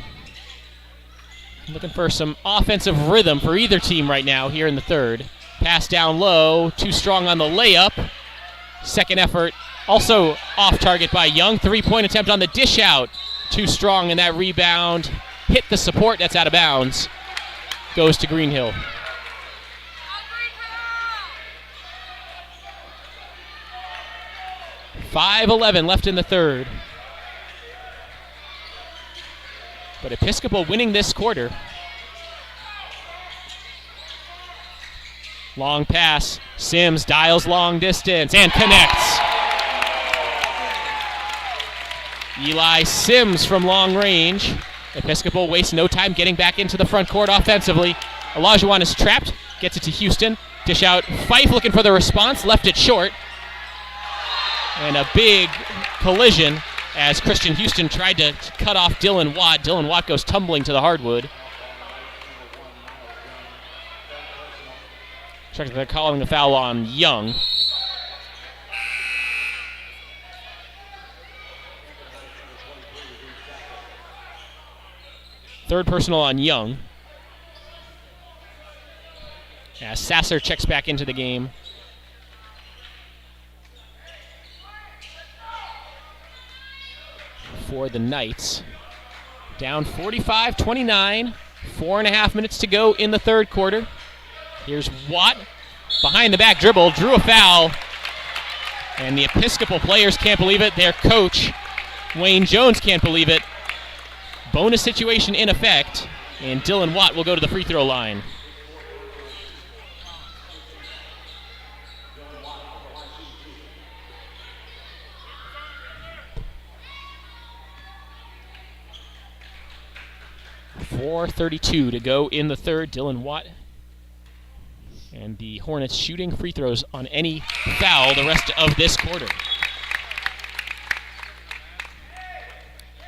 Looking for some offensive rhythm for either team right now here in the third. Pass down low, too strong on the layup. Second effort, also off target by Young. 3-point attempt on the dish out. Too strong in that rebound. Hit the support, that's out of bounds. Goes to Greenhill. .5:11 left in the third. But Episcopal winning this quarter. Long pass. Sims dials long distance and connects. Eli Sims from long range. Episcopal wastes no time getting back into the front court offensively. Olajuwon is trapped. Gets it to Houston. Dish out. Fife looking for the response. Left it short. And a big collision as Christian Houston tried to cut off Dylan Watt. Dylan Watt goes tumbling to the hardwood. They're calling a foul on Young. Third personal on Young. As Sasser checks back into the game. For the Knights. Down 45-29. 4.5 minutes to go in the third quarter. Here's Watt. Behind the back dribble. Drew a foul. And the Episcopal players can't believe it. Their coach, Wayne Jones, can't believe it. Bonus situation in effect. And Dylan Watt will go to the free throw line. .432 to go in the third. Dylan Watt and the Hornets shooting free throws on any foul the rest of this quarter.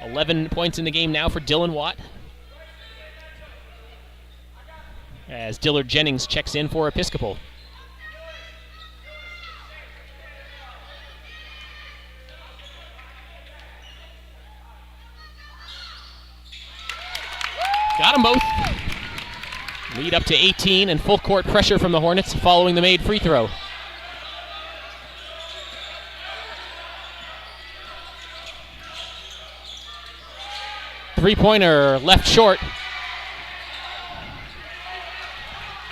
11 points in the game now for Dylan Watt. As Dillard Jennings checks in for Episcopal. Got them both. Lead up to 18 and full court pressure from the Hornets following the made free throw. Three-pointer left short.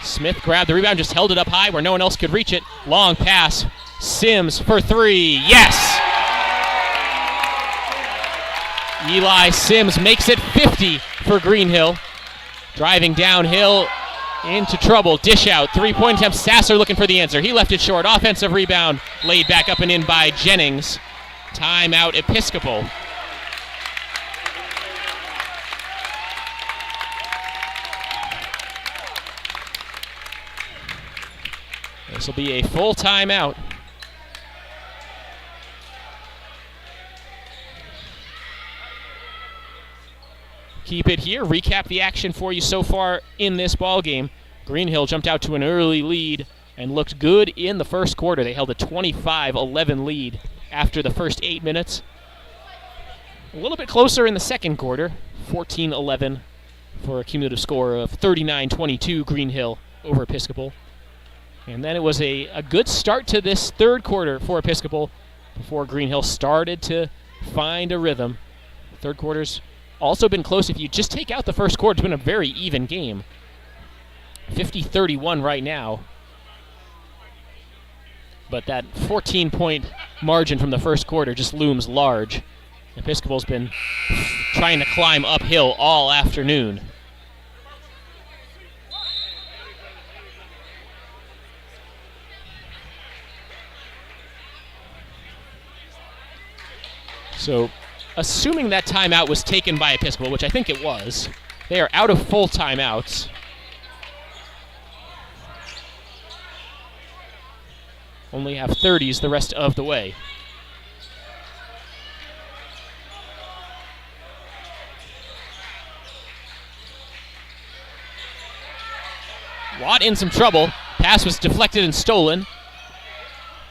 Smith grabbed the rebound, just held it up high where no one else could reach it. Long pass. Sims for three. Yes! Eli Sims makes it 50 for Greenhill. Driving downhill into trouble. Dish out. 3-point attempt. Sasser looking for the answer. He left it short. Offensive rebound. Laid back up and in by Jennings. Timeout Episcopal. This will be a full timeout. Keep it here. Recap the action for you so far in this ball game. Greenhill jumped out to an early lead and looked good in the first quarter. They held a 25-11 lead after the first 8 minutes. A little bit closer in the second quarter, 14-11 for a cumulative score of 39-22 Greenhill over Episcopal. And then it was a good start to this third quarter for Episcopal before Greenhill started to find a rhythm. Third quarter's also been close. If you just take out the first quarter, it's been a very even game. 50-31 right now. But that 14-point margin from the first quarter just looms large. Episcopal's been trying to climb uphill all afternoon. So, assuming that timeout was taken by Episcopal, which I think it was, they are out of full timeouts. Only have 30s the rest of the way. Watt in some trouble. Pass was deflected and stolen.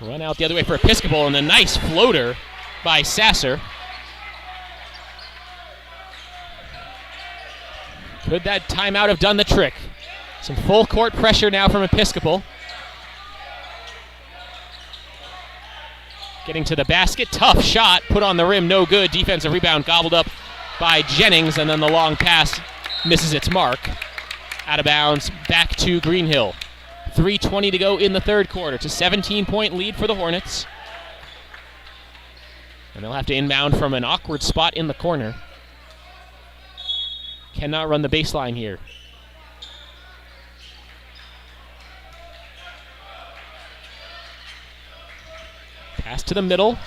Run out the other way for Episcopal, and a nice floater by Sasser. Could that timeout have done the trick? Some full court pressure now from Episcopal. Getting to the basket, tough shot, put on the rim, no good. Defensive rebound gobbled up by Jennings, and then the long pass misses its mark. Out of bounds, back to Greenhill. 3:20 to go in the third quarter. It's a 17-point lead for the Hornets. And they'll have to inbound from an awkward spot in the corner. Cannot run the baseline here. Pass to the middle.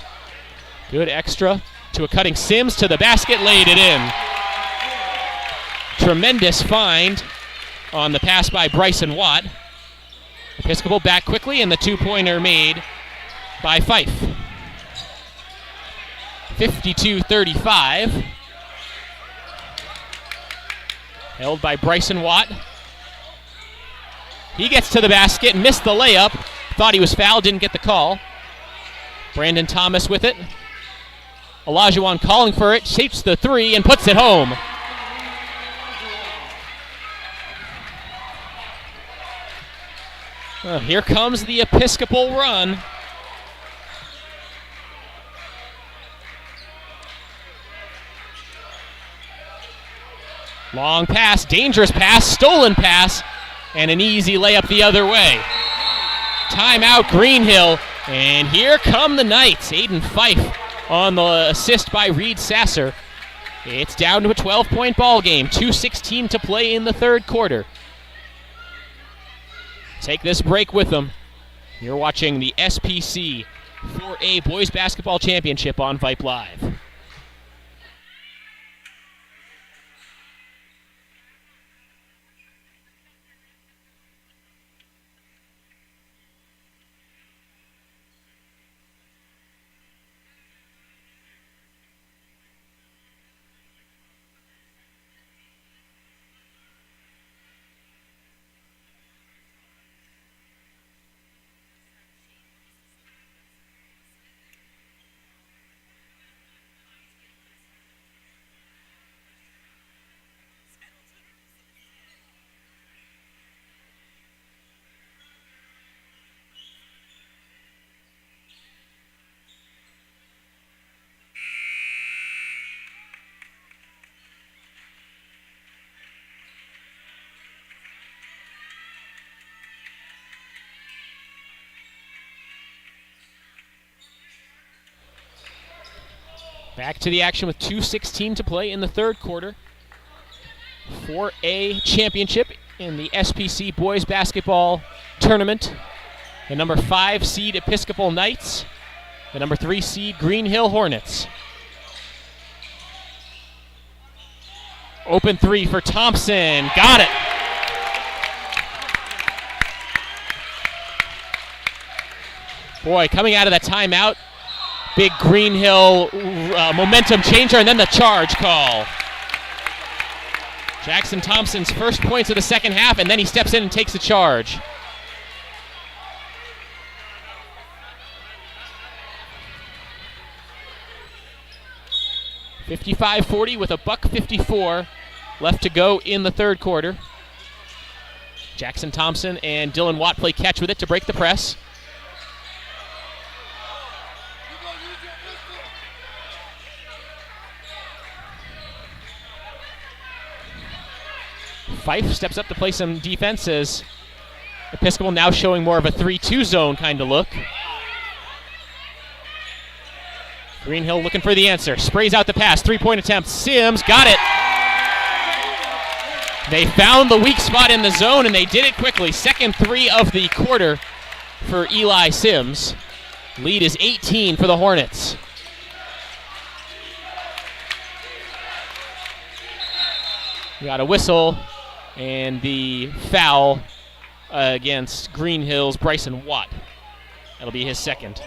Good extra to a cutting Sims to the basket, laid it in. Tremendous find on the pass by Bryson Watt. Episcopal back quickly, and the two-pointer made by Vype. 52-35. Held by Bryson Watt. He gets to the basket, missed the layup. Thought he was fouled, didn't get the call. Brandon Thomas with it. Olajuwon calling for it, shapes the three, and puts it home. Here comes the Episcopal run. Long pass, dangerous pass, stolen pass, and an easy layup the other way. Timeout Greenhill, and here come the Knights. Aiden Vype on the assist by Reed Sasser. It's down to a 12-point ball game. 2:16 to play in the third quarter. Take this break with them. You're watching the SPC 4A Boys Basketball Championship on Vype Live. Back to the action with 2:16 to play in the third quarter. 4A championship in the SPC boys basketball tournament. The number 5 seed Episcopal Knights, the number 3 seed Greenhill Hornets. Open three for Thompson, got it. Boy, coming out of that timeout, big Greenhill momentum changer, and then the charge call. Jackson Thompson's first points of the second half, and then he steps in and takes the charge. .55-40 with a $1:54 left to go in the third quarter. Jackson Thompson and Dylan Watt play catch with it to break the press. Vype steps up to play some defense as Episcopal now showing more of a 3-2 zone kind of look. Greenhill looking for the answer. Sprays out the pass. Three-point attempt. Sims got it. They found the weak spot in the zone, and they did it quickly. Second three of the quarter for Eli Sims. Lead is 18 for the Hornets. We got a whistle and the foul against Greenhill's Bryson Watt. That'll be his second.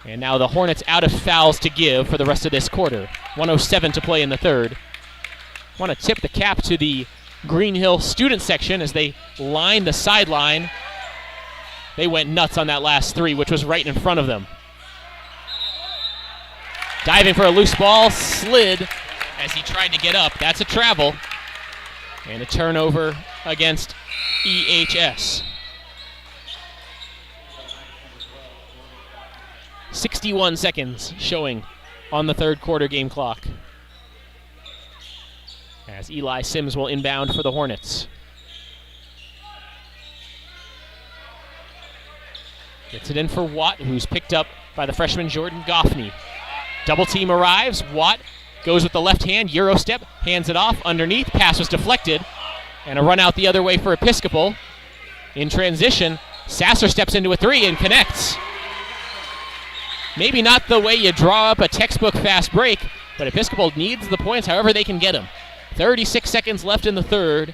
And now the Hornets out of fouls to give for the rest of this quarter. 1:07 to play in the third. Want to tip the cap to the Greenhill student section as they line the sideline. They went nuts on that last three, which was right in front of them. Diving for a loose ball, slid as he tried to get up. That's a travel. And a turnover against EHS. 61 seconds showing on the third quarter game clock. As Eli Sims will inbound for the Hornets. Gets it in for Watt, who's picked up by the freshman Jordan Goffney. Double team arrives. Watt goes with the left hand, Euro step, hands it off underneath. Pass was deflected. And a run out the other way for Episcopal. In transition, Sasser steps into a three and connects. Maybe not the way you draw up a textbook fast break, but Episcopal needs the points however they can get them. 36 seconds left in the third.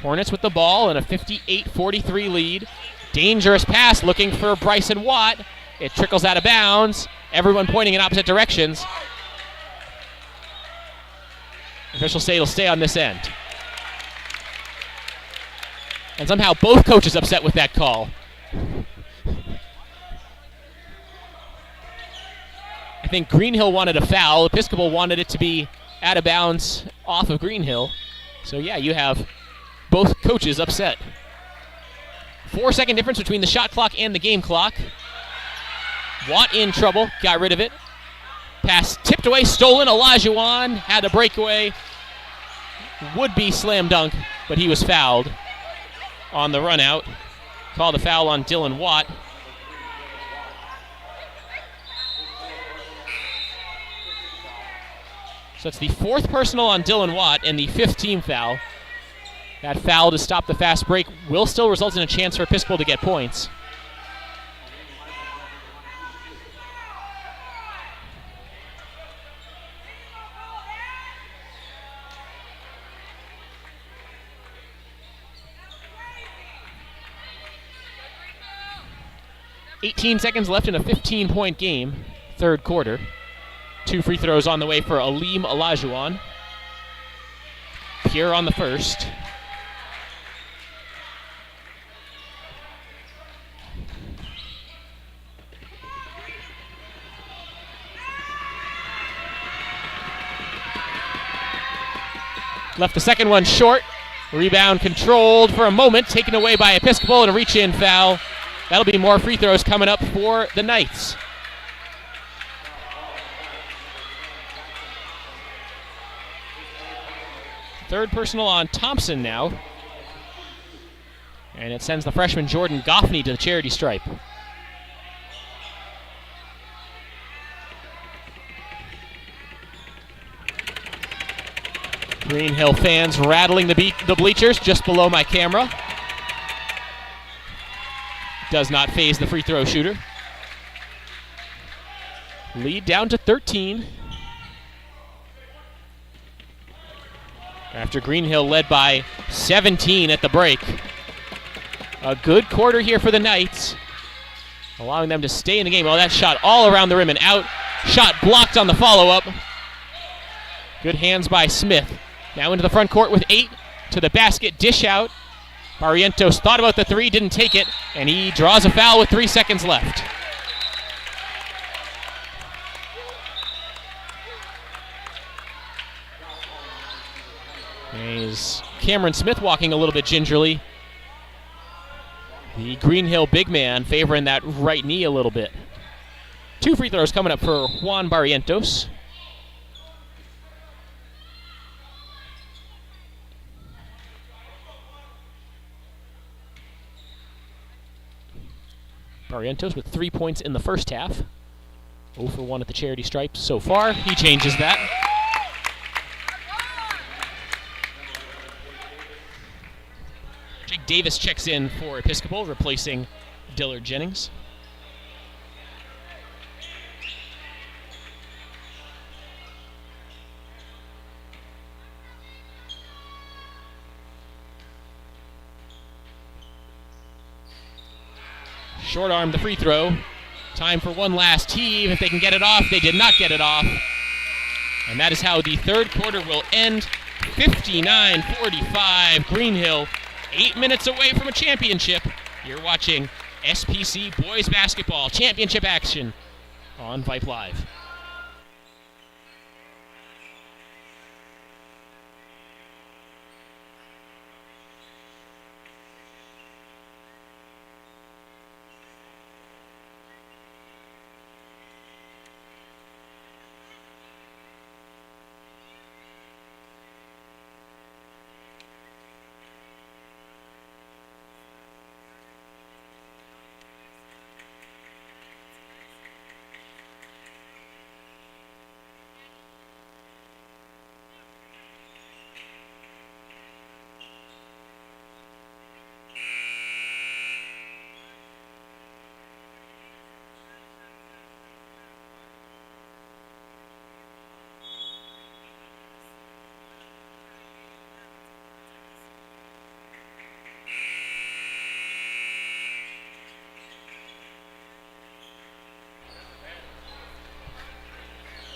Hornets with the ball and a 58-43 lead. Dangerous pass looking for Bryson Watt. It trickles out of bounds. Everyone pointing in opposite directions. Officials say it'll stay on this end. And somehow both coaches upset with that call. I think Greenhill wanted a foul. Episcopal wanted it to be out of bounds off of Greenhill. So yeah, you have both coaches upset. 4-second difference between the shot clock and the game clock. Watt in trouble, got rid of it. Pass tipped away, stolen. Olajuwon had a breakaway. Would be slam dunk, but he was fouled on the run out. Called a foul on Dylan Watt. So it's the fourth personal on Dylan Watt and the fifth team foul. That foul to stop the fast break will still result in a chance for Episcopal to get points. .18 seconds left in a 15-point game, third quarter. 2 free throws on the way for Aleem Olajuwon. Pure on the first. Left the second one short. Rebound controlled for a moment, taken away by Episcopal, and a reach-in foul. That'll be more free throws coming up for the Knights. Third personal on Thompson now. And it sends the freshman Jordan Goffney to the charity stripe. Greenhill fans rattling the bleachers just below my camera. Does not faze the free throw shooter. Lead down to 13. After Greenhill led by 17 at the break. A good quarter here for the Knights, allowing them to stay in the game. Oh, that shot all around the rim and out. Shot blocked on the follow-up. Good hands by Smith. Now into the front court with 8 to the basket, dish out. Barrientos thought about the 3, didn't take it, and he draws a foul with 3 seconds left. Is Cameron Smith walking a little bit gingerly. The Greenhill big man favoring that right knee a little bit. 2 free throws coming up for Juan Barrientos. Barrientos with 3 points in the first half. 0 for 1 at the charity stripes so far. He changes that. Jake Davis checks in for Episcopal, replacing Dillard Jennings. Short arm the free throw. Time for one last heave. If they can get it off, they did not get it off. And that is how the third quarter will end. 59-45. Greenhill 8 minutes away from a championship. You're watching SPC Boys Basketball Championship action on Vype Live.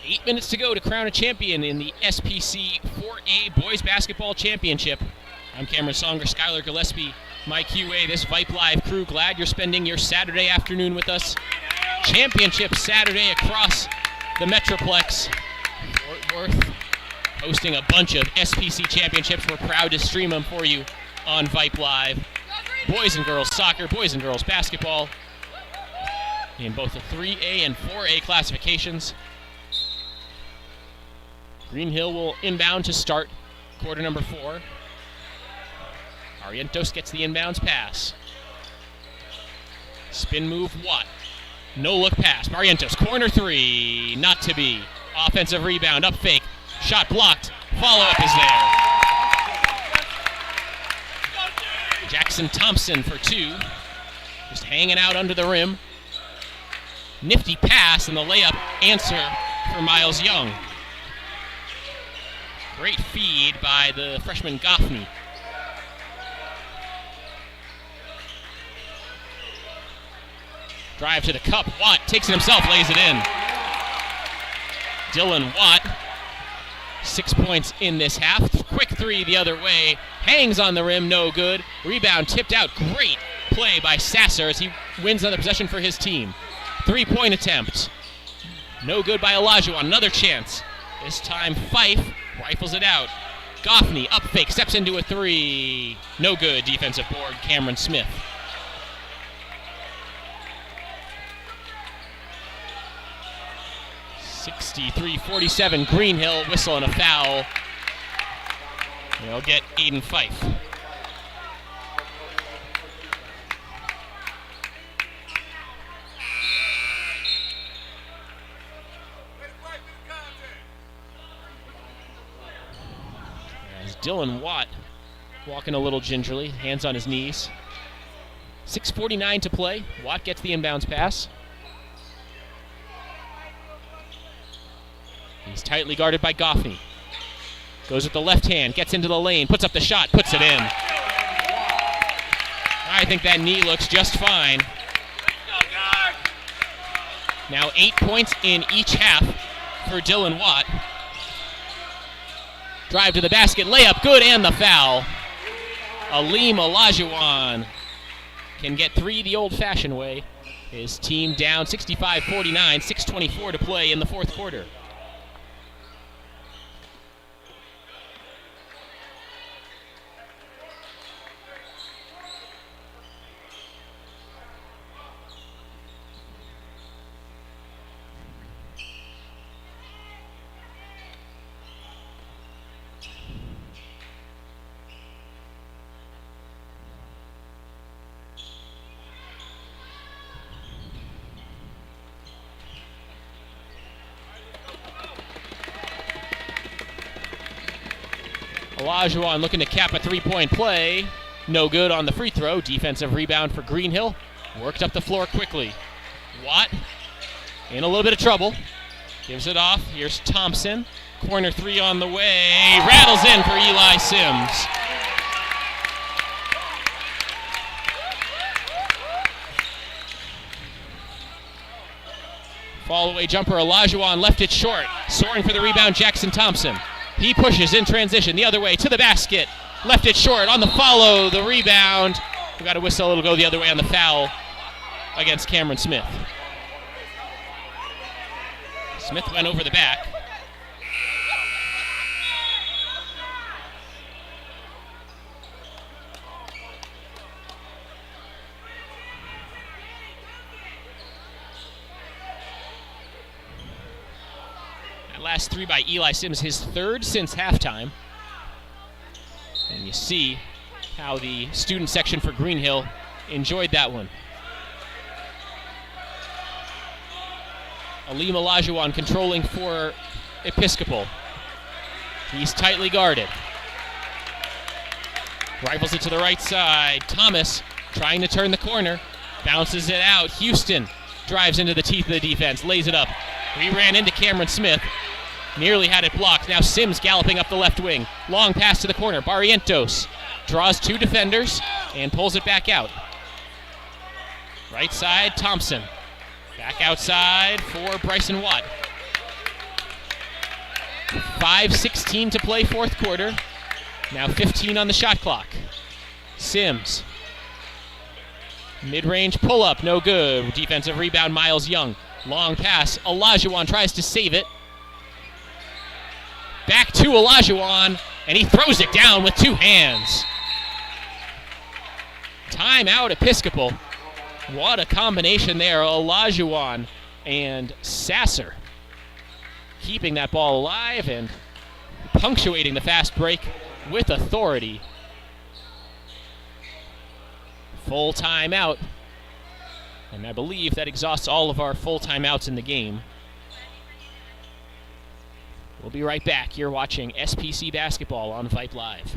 Eight minutes to go to crown a champion in the SPC 4A Boys Basketball Championship. I'm Cameron Songer, Skylar Gillespie, my QA, this Vype Live crew. Glad you're spending your Saturday afternoon with us. Championship Saturday across the Metroplex. Fort Worth hosting a bunch of SPC championships. We're proud to stream them for you on Vype Live. Boys and girls soccer, boys and girls basketball in both the 3A and 4A classifications. Greenhill will inbound to start quarter number 4. Barrientos gets the inbounds pass. Spin move, Watt. No look pass. Barrientos, corner 3, not to be. Offensive rebound, up fake. Shot blocked. Follow-up is there. Jackson Thompson for 2. Just hanging out under the rim. Nifty pass and the layup answer for Miles Young. Great feed by the freshman Goffney. Drive to the cup. Watt takes it himself, lays it in. Dylan Watt, 6 points in this half. Quick 3 the other way. Hangs on the rim, no good. Rebound tipped out. Great play by Sasser as he wins another possession for his team. 3-point attempt. No good by Olajuwon. Another chance. This time Fife rifles it out. Goffney, up fake, steps into a 3. No good. Defensive board, Cameron Smith. .63-47, Greenhill, whistle and a foul. They'll get Aiden Fife. Dylan Watt walking a little gingerly, hands on his knees. 6:49 to play. Watt gets the inbounds pass. He's tightly guarded by Goffney. Goes with the left hand, gets into the lane, puts up the shot, puts it in. I think that knee looks just fine. Now 8 points in each half for Dylan Watt. Drive to the basket, layup, good, and the foul. Aleem Olajuwon can get three the old-fashioned way. His team down 65-49, 6:24 to play in the fourth quarter. Olajuwon looking to cap a three-point play. No good on the free throw. Defensive rebound for Greenhill. Worked up the floor quickly. Watt in a little bit of trouble. Gives it off. Here's Thompson. Corner three on the way. Rattles in for Eli Sims. Fall-away jumper. Olajuwon left it short. Soaring for the rebound, Jackson Thompson. He pushes in transition the other way to the basket. Left it short on the follow, the rebound. We got a whistle, it'll go the other way on the foul against Cameron Smith. Smith went over the back. Last three by Eli Sims, his third since halftime. And you see how the student section for Greenhill enjoyed that one. Aleem Olajuwon controlling for Episcopal. He's tightly guarded. Rifles it to the right side. Thomas trying to turn the corner. Bounces it out. Houston drives into the teeth of the defense. Lays it up. We ran into Cameron Smith. Nearly had it blocked. Now Sims galloping up the left wing. Long pass to the corner. Barrientos draws two defenders and pulls it back out. Right side, Thompson. Back outside for Bryson Watt. 5:16 to play fourth quarter. Now 15 on the shot clock. Sims. Mid-range pull-up, no good. Defensive rebound, Miles Young. Long pass. Olajuwon tries to save it. Back to Olajuwon, and he throws it down with two hands. Timeout, Episcopal. What a combination there. Olajuwon and Sasser keeping that ball alive and punctuating the fast break with authority. Full timeout. And I believe that exhausts all of our full timeouts in the game. We'll be right back. You're watching SPC Basketball on Vype Live.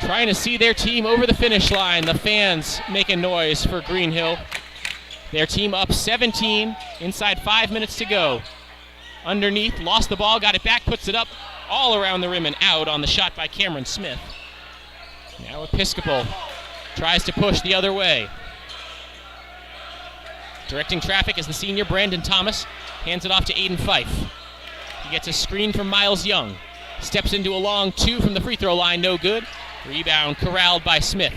Trying to see their team over the finish line. The fans making noise for Greenhill. Their team up 17, inside 5 minutes to go. Underneath, lost the ball, got it back, puts it up all around the rim and out on the shot by Cameron Smith. Now Episcopal tries to push the other way. Directing traffic is the senior Brandon Thomas. Hands it off to Aiden Fife. He gets a screen from Miles Young. Steps into a long two from the free throw line, no good. Rebound corralled by Smith.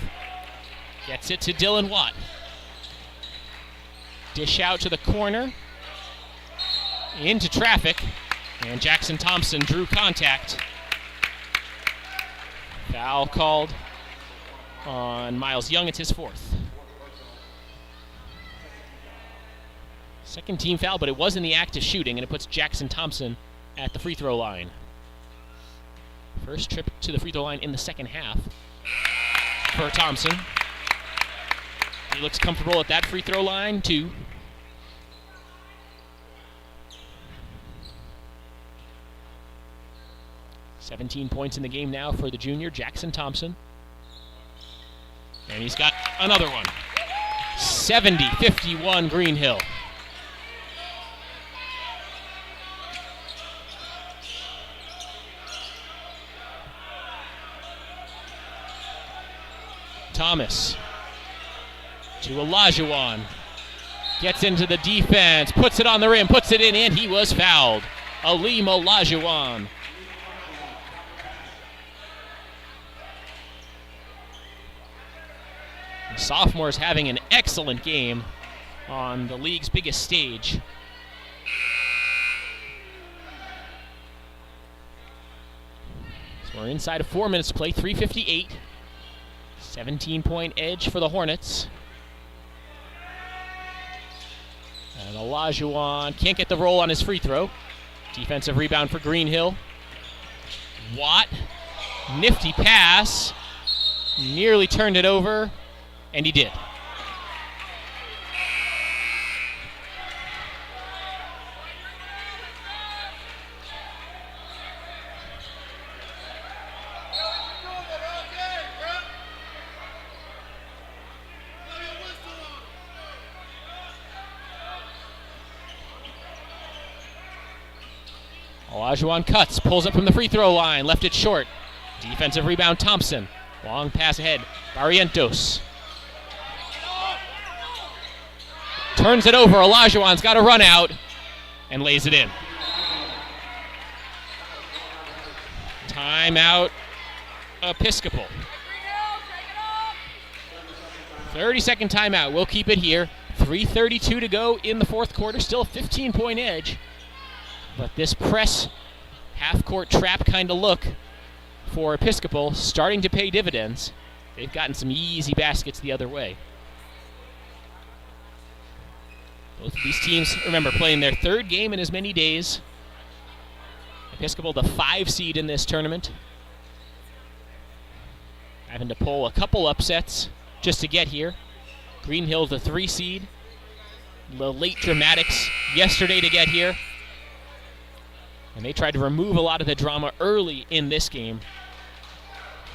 Gets it to Dylan Watt. Dish out to the corner. Into traffic. And Jackson Thompson drew contact. Foul called on Miles Young. It's his fourth. Second team foul, but it was in the act of shooting, and it puts Jackson Thompson at the free throw line. First trip to the free throw line in the second half for Thompson. He looks comfortable at that free throw line, too. "17 points in the game now for the junior, Jackson Thompson. And he's got another one. 70-51 Greenhill. Thomas to Olajuwon. Gets into the defense, puts it on the rim, puts it in, and he was fouled. Aleem Olajuwon. The sophomore's having an excellent game on the league's biggest stage. So we're inside of 4 minutes to play, 3:58. 17-point edge for the Hornets. And Olajuwon can't get the roll on his free throw. Defensive rebound for Greenhill. Watt, nifty pass. Nearly turned it over, and he did. Olajuwon cuts, pulls up from the free throw line, left it short. Defensive rebound, Thompson. Long pass ahead, Barrientos. Turns it over, Olajuwon's got a run out, and lays it in. Timeout, Episcopal. 30-second timeout, we'll keep it here. 3:32 to go in the fourth quarter, still a 15-point edge. But this press, half-court trap kind of look for Episcopal starting to pay dividends. They've gotten some easy baskets the other way. Both of these teams, remember, playing their third game in as many days. Episcopal, the 5 seed in this tournament. Having to pull a couple upsets just to get here. Greenhill, the 3 seed. The late dramatics yesterday to get here. And they tried to remove a lot of the drama early in this game.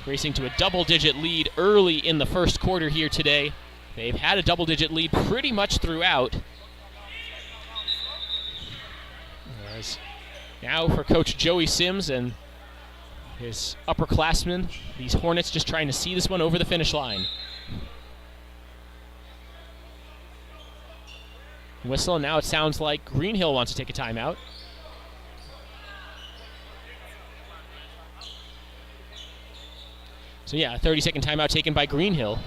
Racing to a double-digit lead early in the first quarter here today. They've had a double-digit lead pretty much throughout. As now for Coach Joey Sims and his upperclassmen, these Hornets just trying to see this one over the finish line. Whistle, and now it sounds like Greenhill wants to take a timeout. So yeah, a 30-second timeout taken by Greenhill.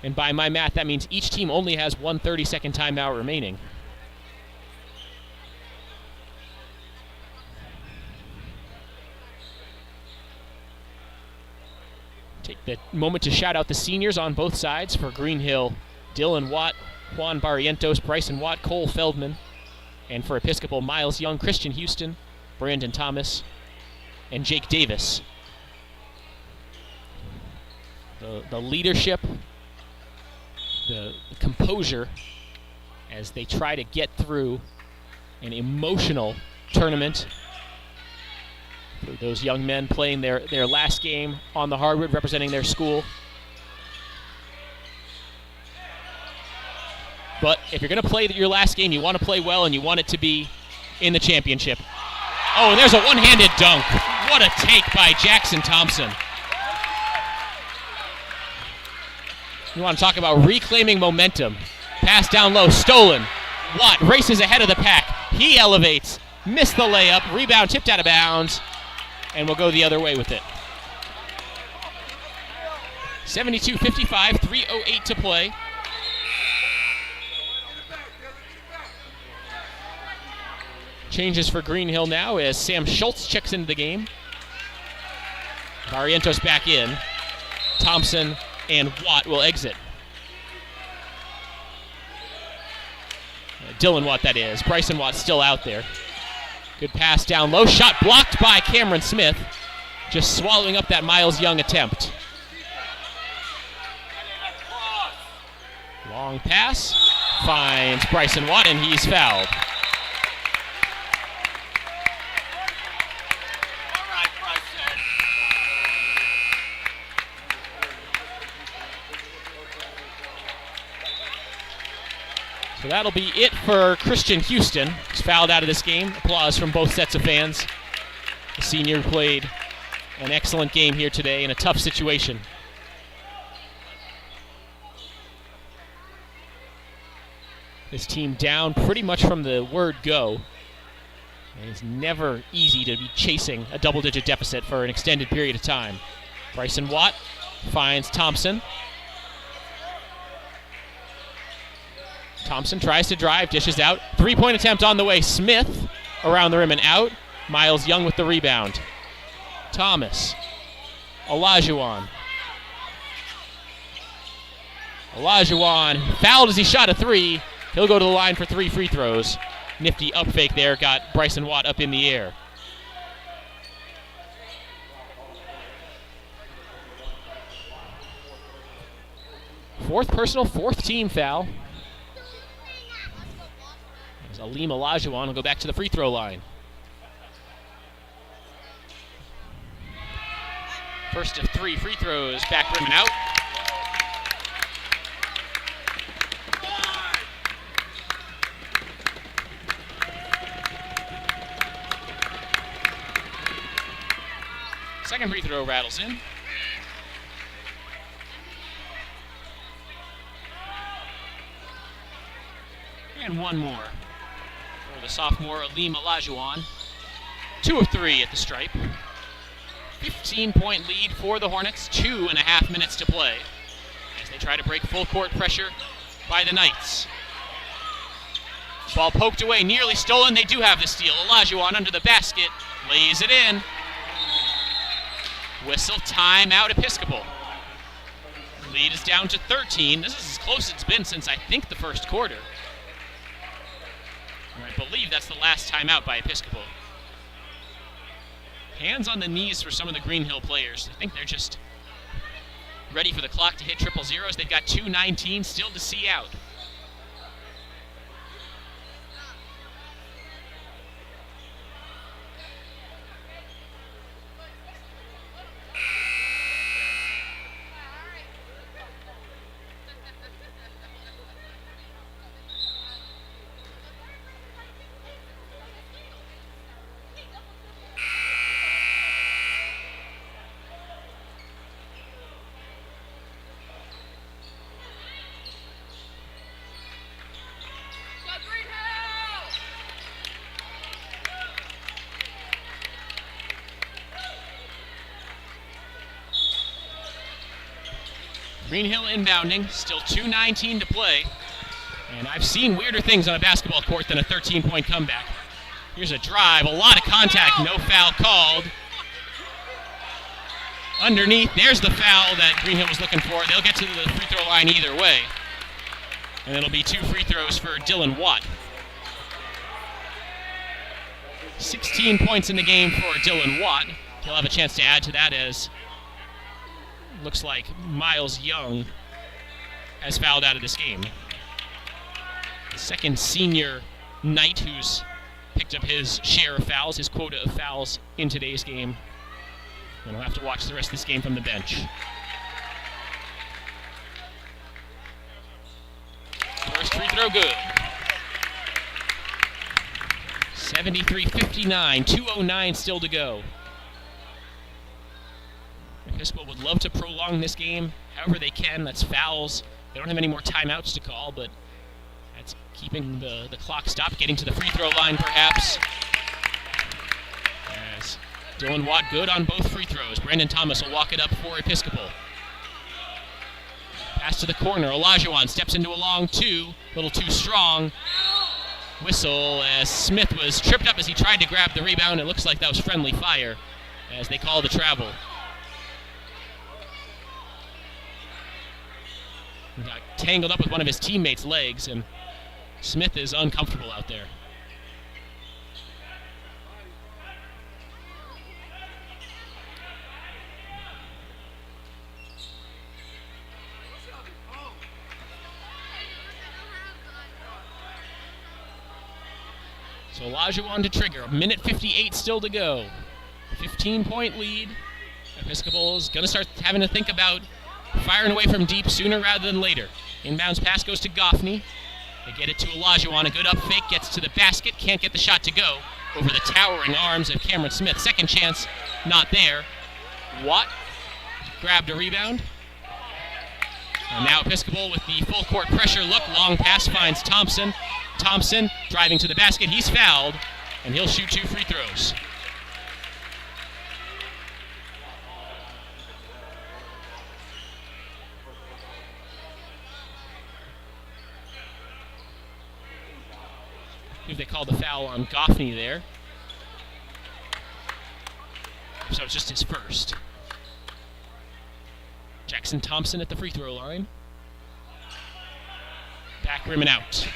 And by my math, that means each team only has one 30-second timeout remaining. Take the moment to shout out the seniors on both sides. For Greenhill, Dylan Watt, Juan Barrientos, Bryson Watt, Cole Feldman. And for Episcopal, Miles Young, Christian Houston, Brandon Thomas, and Jake Davis. The leadership, the composure as they try to get through an emotional tournament. For those young men playing their last game on the hardwood, representing their school. But if you're going to play your last game, you want to play well and you want it to be in the championship. Oh, and there's a one-handed dunk. What a take by Jackson Thompson. You want to talk about reclaiming momentum. Pass down low, stolen. Watt races ahead of the pack. He elevates, missed the layup, rebound tipped out of bounds, and will go the other way with it. 72-55, 3:08 to play. Changes for Greenhill now as Sam Schultz checks into the game. Barrientos back in. Thompson and Watt will exit. Dylan Watt, that is. Bryson Watt still out there. Good pass down low. Shot blocked by Cameron Smith. Just swallowing up that Miles Young attempt. Long pass. Finds Bryson Watt, and he's fouled. So that'll be it for Christian Houston. He's fouled out of this game. Applause from both sets of fans. The senior played an excellent game here today in a tough situation. This team down pretty much from the word go. And it's never easy to be chasing a double-digit deficit for an extended period of time. Bryson Watt finds Thompson. Thompson tries to drive, dishes out. Three-point attempt on the way. Smith around the rim and out. Miles Young with the rebound. Thomas. Olajuwon fouled as he shot a three. He'll go to the line for 3 free throws. Nifty up fake there, got Bryson Watt up in the air. Fourth personal, fourth team foul. As Aleem Olajuwon will go back to the free throw line. First of 3 free throws, back rim and out. Second free throw rattles in. And one more for the sophomore Aleem Olajuwon. 2 of 3 at the stripe. 15-point lead for the Hornets. 2.5 minutes to play as they try to break full court pressure by the Knights. Ball poked away, nearly stolen. They do have the steal. Olajuwon under the basket, lays it in. Whistle, timeout, Episcopal. Lead is down to 13. This is as close as it's been since I think the first quarter. I believe that's the last timeout by Episcopal. Hands on the knees for some of the Greenhill players. I think they're just ready for the clock to hit triple zeros. They've got 2:19 still to see out. Greenhill inbounding, still 2:19 to play. And I've seen weirder things on a basketball court than a 13-point comeback. Here's a drive, a lot of contact, no foul called. Underneath, there's the foul that Greenhill was looking for. They'll get to the free throw line either way. And it'll be 2 free throws for Dylan Watt. 16 points in the game for Dylan Watt. He'll have a chance to add to that as looks like Miles Young has fouled out of this game. The second senior Knight who's picked up his share of fouls, his quota of fouls in today's game. And we'll have to watch the rest of this game from the bench. First free throw good. 73-59, 2:09 still to go. Episcopal would love to prolong this game however they can. That's fouls. They don't have any more timeouts to call, but that's keeping the clock stopped, getting to the free throw line perhaps. As Dylan Watt good on both free throws. Brandon Thomas will walk it up for Episcopal. Pass to the corner. Olajuwon steps into a long two. A little too strong. Whistle as Smith was tripped up as he tried to grab the rebound. It looks like that was friendly fire as they call the travel. He got tangled up with one of his teammates' legs, and Smith is uncomfortable out there. So Olajuwon to trigger. 1:58 still to go. 15-point lead. Episcopal is going to start having to think about firing away from deep sooner rather than later. Inbounds pass goes to Goffney. They get it to Olajuwon. A good up fake, gets to the basket. Can't get the shot to go over the towering arms of Cameron Smith. Second chance, not there. Watt grabbed a rebound. And now Episcopal with the full court pressure look. Long pass finds Thompson. Thompson driving to the basket. He's fouled, and he'll shoot 2 free throws. I think they called the foul on Goffney there. So it's just his first. Jackson Thompson at the free throw line. Back rim and out.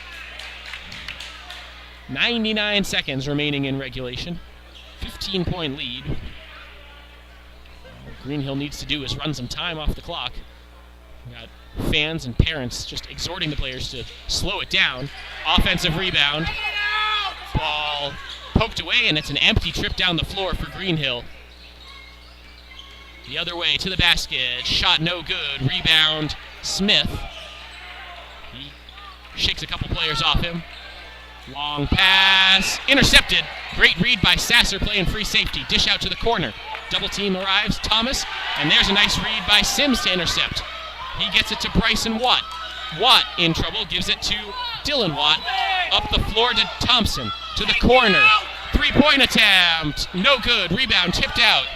99 seconds remaining in regulation. 15-point lead. All Greenhill needs to do is run some time off the clock. We've got fans and parents just exhorting the players to slow it down. Offensive rebound. Ball poked away, and it's an empty trip down the floor for Greenhill. The other way to the basket. Shot no good. Rebound Smith. He shakes a couple players off him. Long pass. Intercepted. Great read by Sasser playing free safety. Dish out to the corner. Double team arrives. Thomas. And there's a nice read by Sims to intercept. He gets it to Bryson Watt. Watt in trouble. Gives it to Dylan Watt. Up the floor to Thompson. To the corner. 3-point attempt. No good. Rebound tipped out.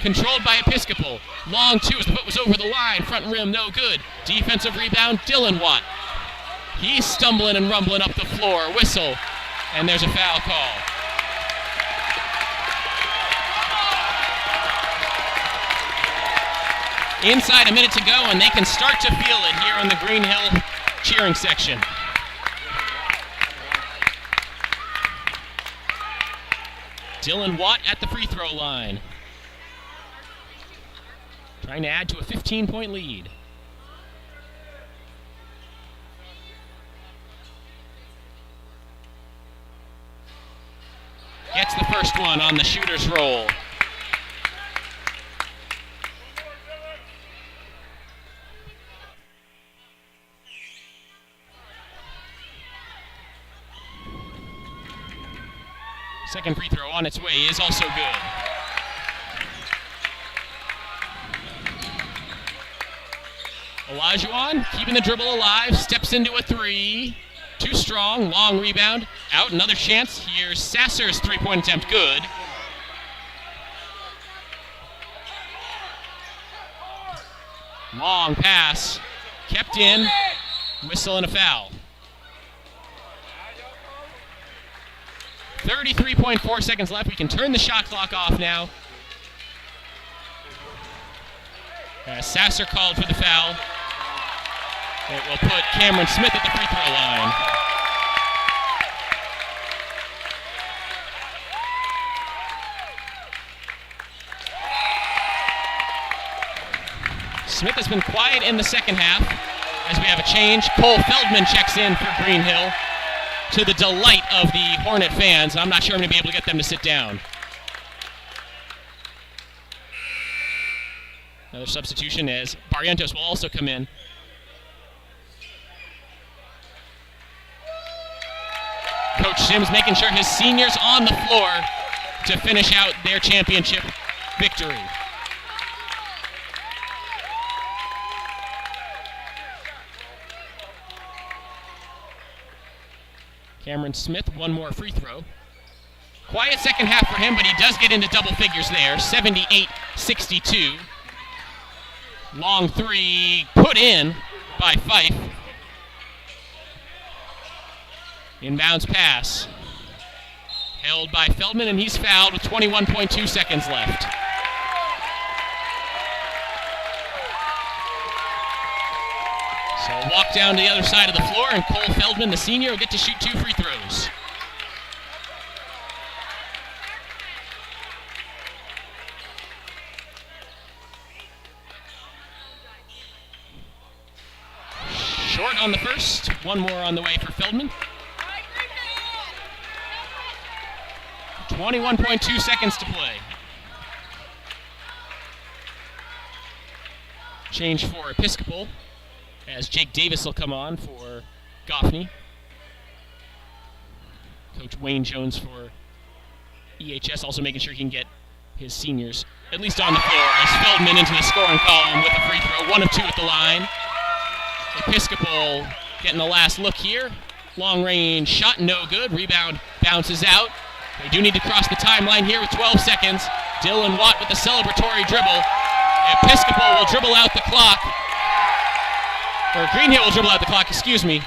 Controlled by Episcopal. Long two as the foot was over the line. Front rim, no good. Defensive rebound, Dylan Watt. He's stumbling and rumbling up the floor. Whistle. And there's a foul call. Inside a minute to go, and they can start to feel it here in the Greenhill cheering section. Dylan Watt at the free throw line. Trying to add to a 15-point lead. Gets the first one on the shooter's roll. Second free throw on its way is also good. Olajuwon keeping the dribble alive, steps into a three. Too strong, long rebound. Out, another chance. Here's Sasser's three-point attempt, good. Long pass, kept in. Whistle and a foul. 33.4 seconds left. We can turn the shot clock off now. Sasser called for the foul. It will put Cameron Smith at the free throw line. Smith has been quiet in the second half as we have a change. Cole Feldman checks in for Greenhill to the delight of the Hornet fans. I'm not sure I'm going to be able to get them to sit down. Another substitution as Barrientos will also come in. Coach Sims making sure his seniors on the floor to finish out their championship victory. Cameron Smith, one more free throw. Quiet second half for him, but he does get into double figures there, 78-62. Long three put in by Vype. Inbounds pass. Held by Feldman, and he's fouled with 21.2 seconds left. So walk down to the other side of the floor, and Cole Feldman, the senior, will get to shoot 2 free throws. Short on the first, one more on the way for Feldman. 21.2 seconds to play. Change for Episcopal, as Jake Davis will come on for Goffney. Coach Wayne Jones for EHS also making sure he can get his seniors at least on the floor as Feldman into the scoring column with a free throw. 1 of 2 at the line. Episcopal getting the last look here. Long range shot, no good. Rebound bounces out. They do need to cross the timeline here with 12 seconds. Dylan Watt with the celebratory dribble. Episcopal will dribble out the clock. Or Greenhill will dribble out the clock, excuse me.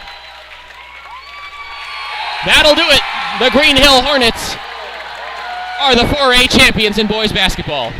That'll do it. The Greenhill Hornets are the 4A champions in boys basketball.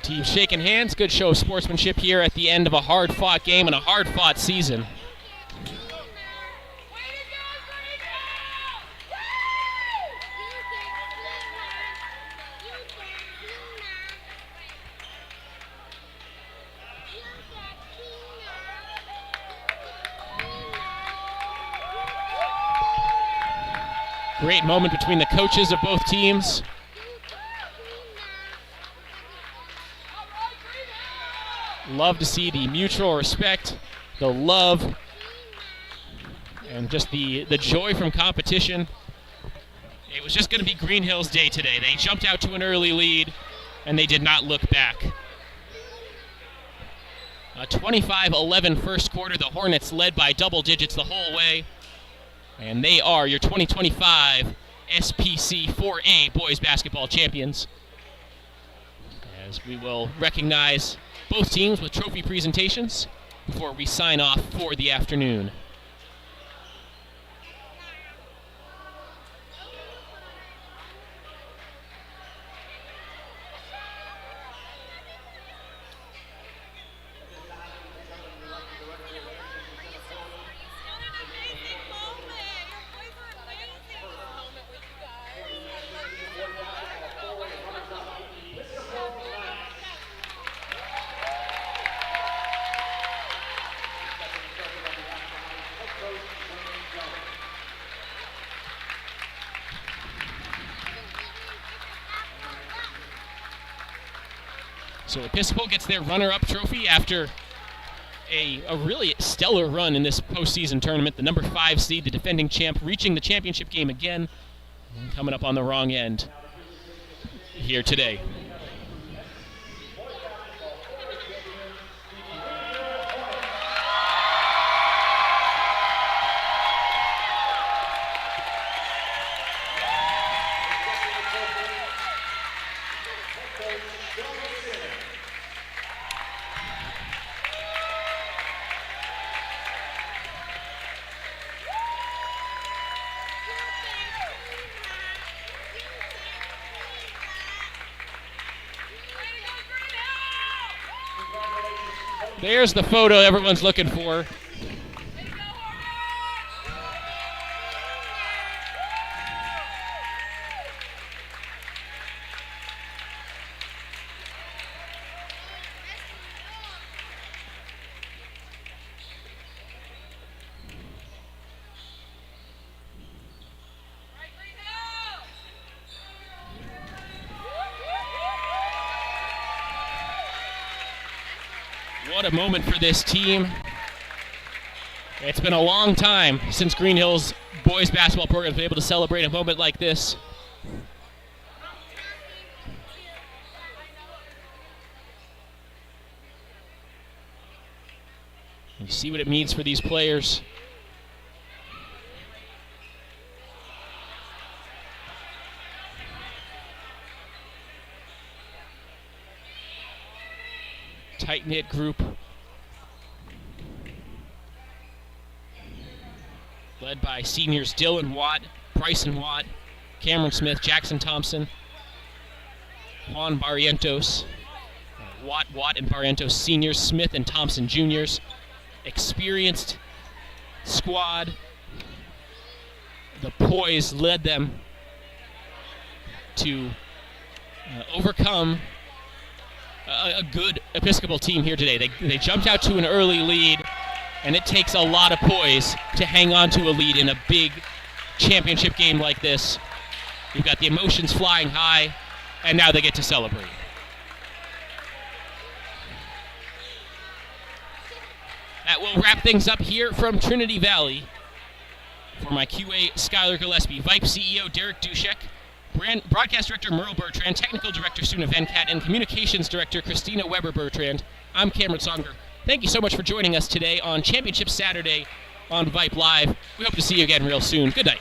Team shaking hands. Good show of sportsmanship here at the end of a hard-fought game and a hard-fought season. Great moment between the coaches of both teams. Love to see the mutual respect, the love, and just the joy from competition. It was just going to be Greenhill's day today. They jumped out to an early lead, and they did not look back. A 25-11 first quarter. The Hornets led by double digits the whole way, and they are your 2025 SPC 4A boys basketball champions. As we will recognize both teams with trophy presentations before we sign off for the afternoon. So Episcopal gets their runner-up trophy after a really stellar run in this postseason tournament. The number 5 seed, the defending champ, reaching the championship game again, and coming up on the wrong end here today. There's the photo everyone's looking for. What a moment for this team. It's been a long time since Greenhill's boys basketball program has been able to celebrate a moment like this. You see what it means for these players. Tight-knit group. Led by seniors Dylan Watt, Bryson Watt, Cameron Smith, Jackson Thompson, Juan Barrientos, Watt and Barrientos seniors, Smith and Thompson juniors. Experienced squad. The poise led them to overcome a good Episcopal team here today. They jumped out to an early lead, and it takes a lot of poise to hang on to a lead in a big championship game like this. You've got the emotions flying high, and now they get to celebrate. That will wrap things up here from Trinity Valley. For my QA, Skylar Gillespie, Vype CEO Derek Dushek, Broadcast Director Merle Bertrand, Technical Director Suna Venkat, and Communications Director Christina Weber-Bertrand, I'm Cameron Songer. Thank you so much for joining us today on Championship Saturday on Vype Live. We hope to see you again real soon. Good night.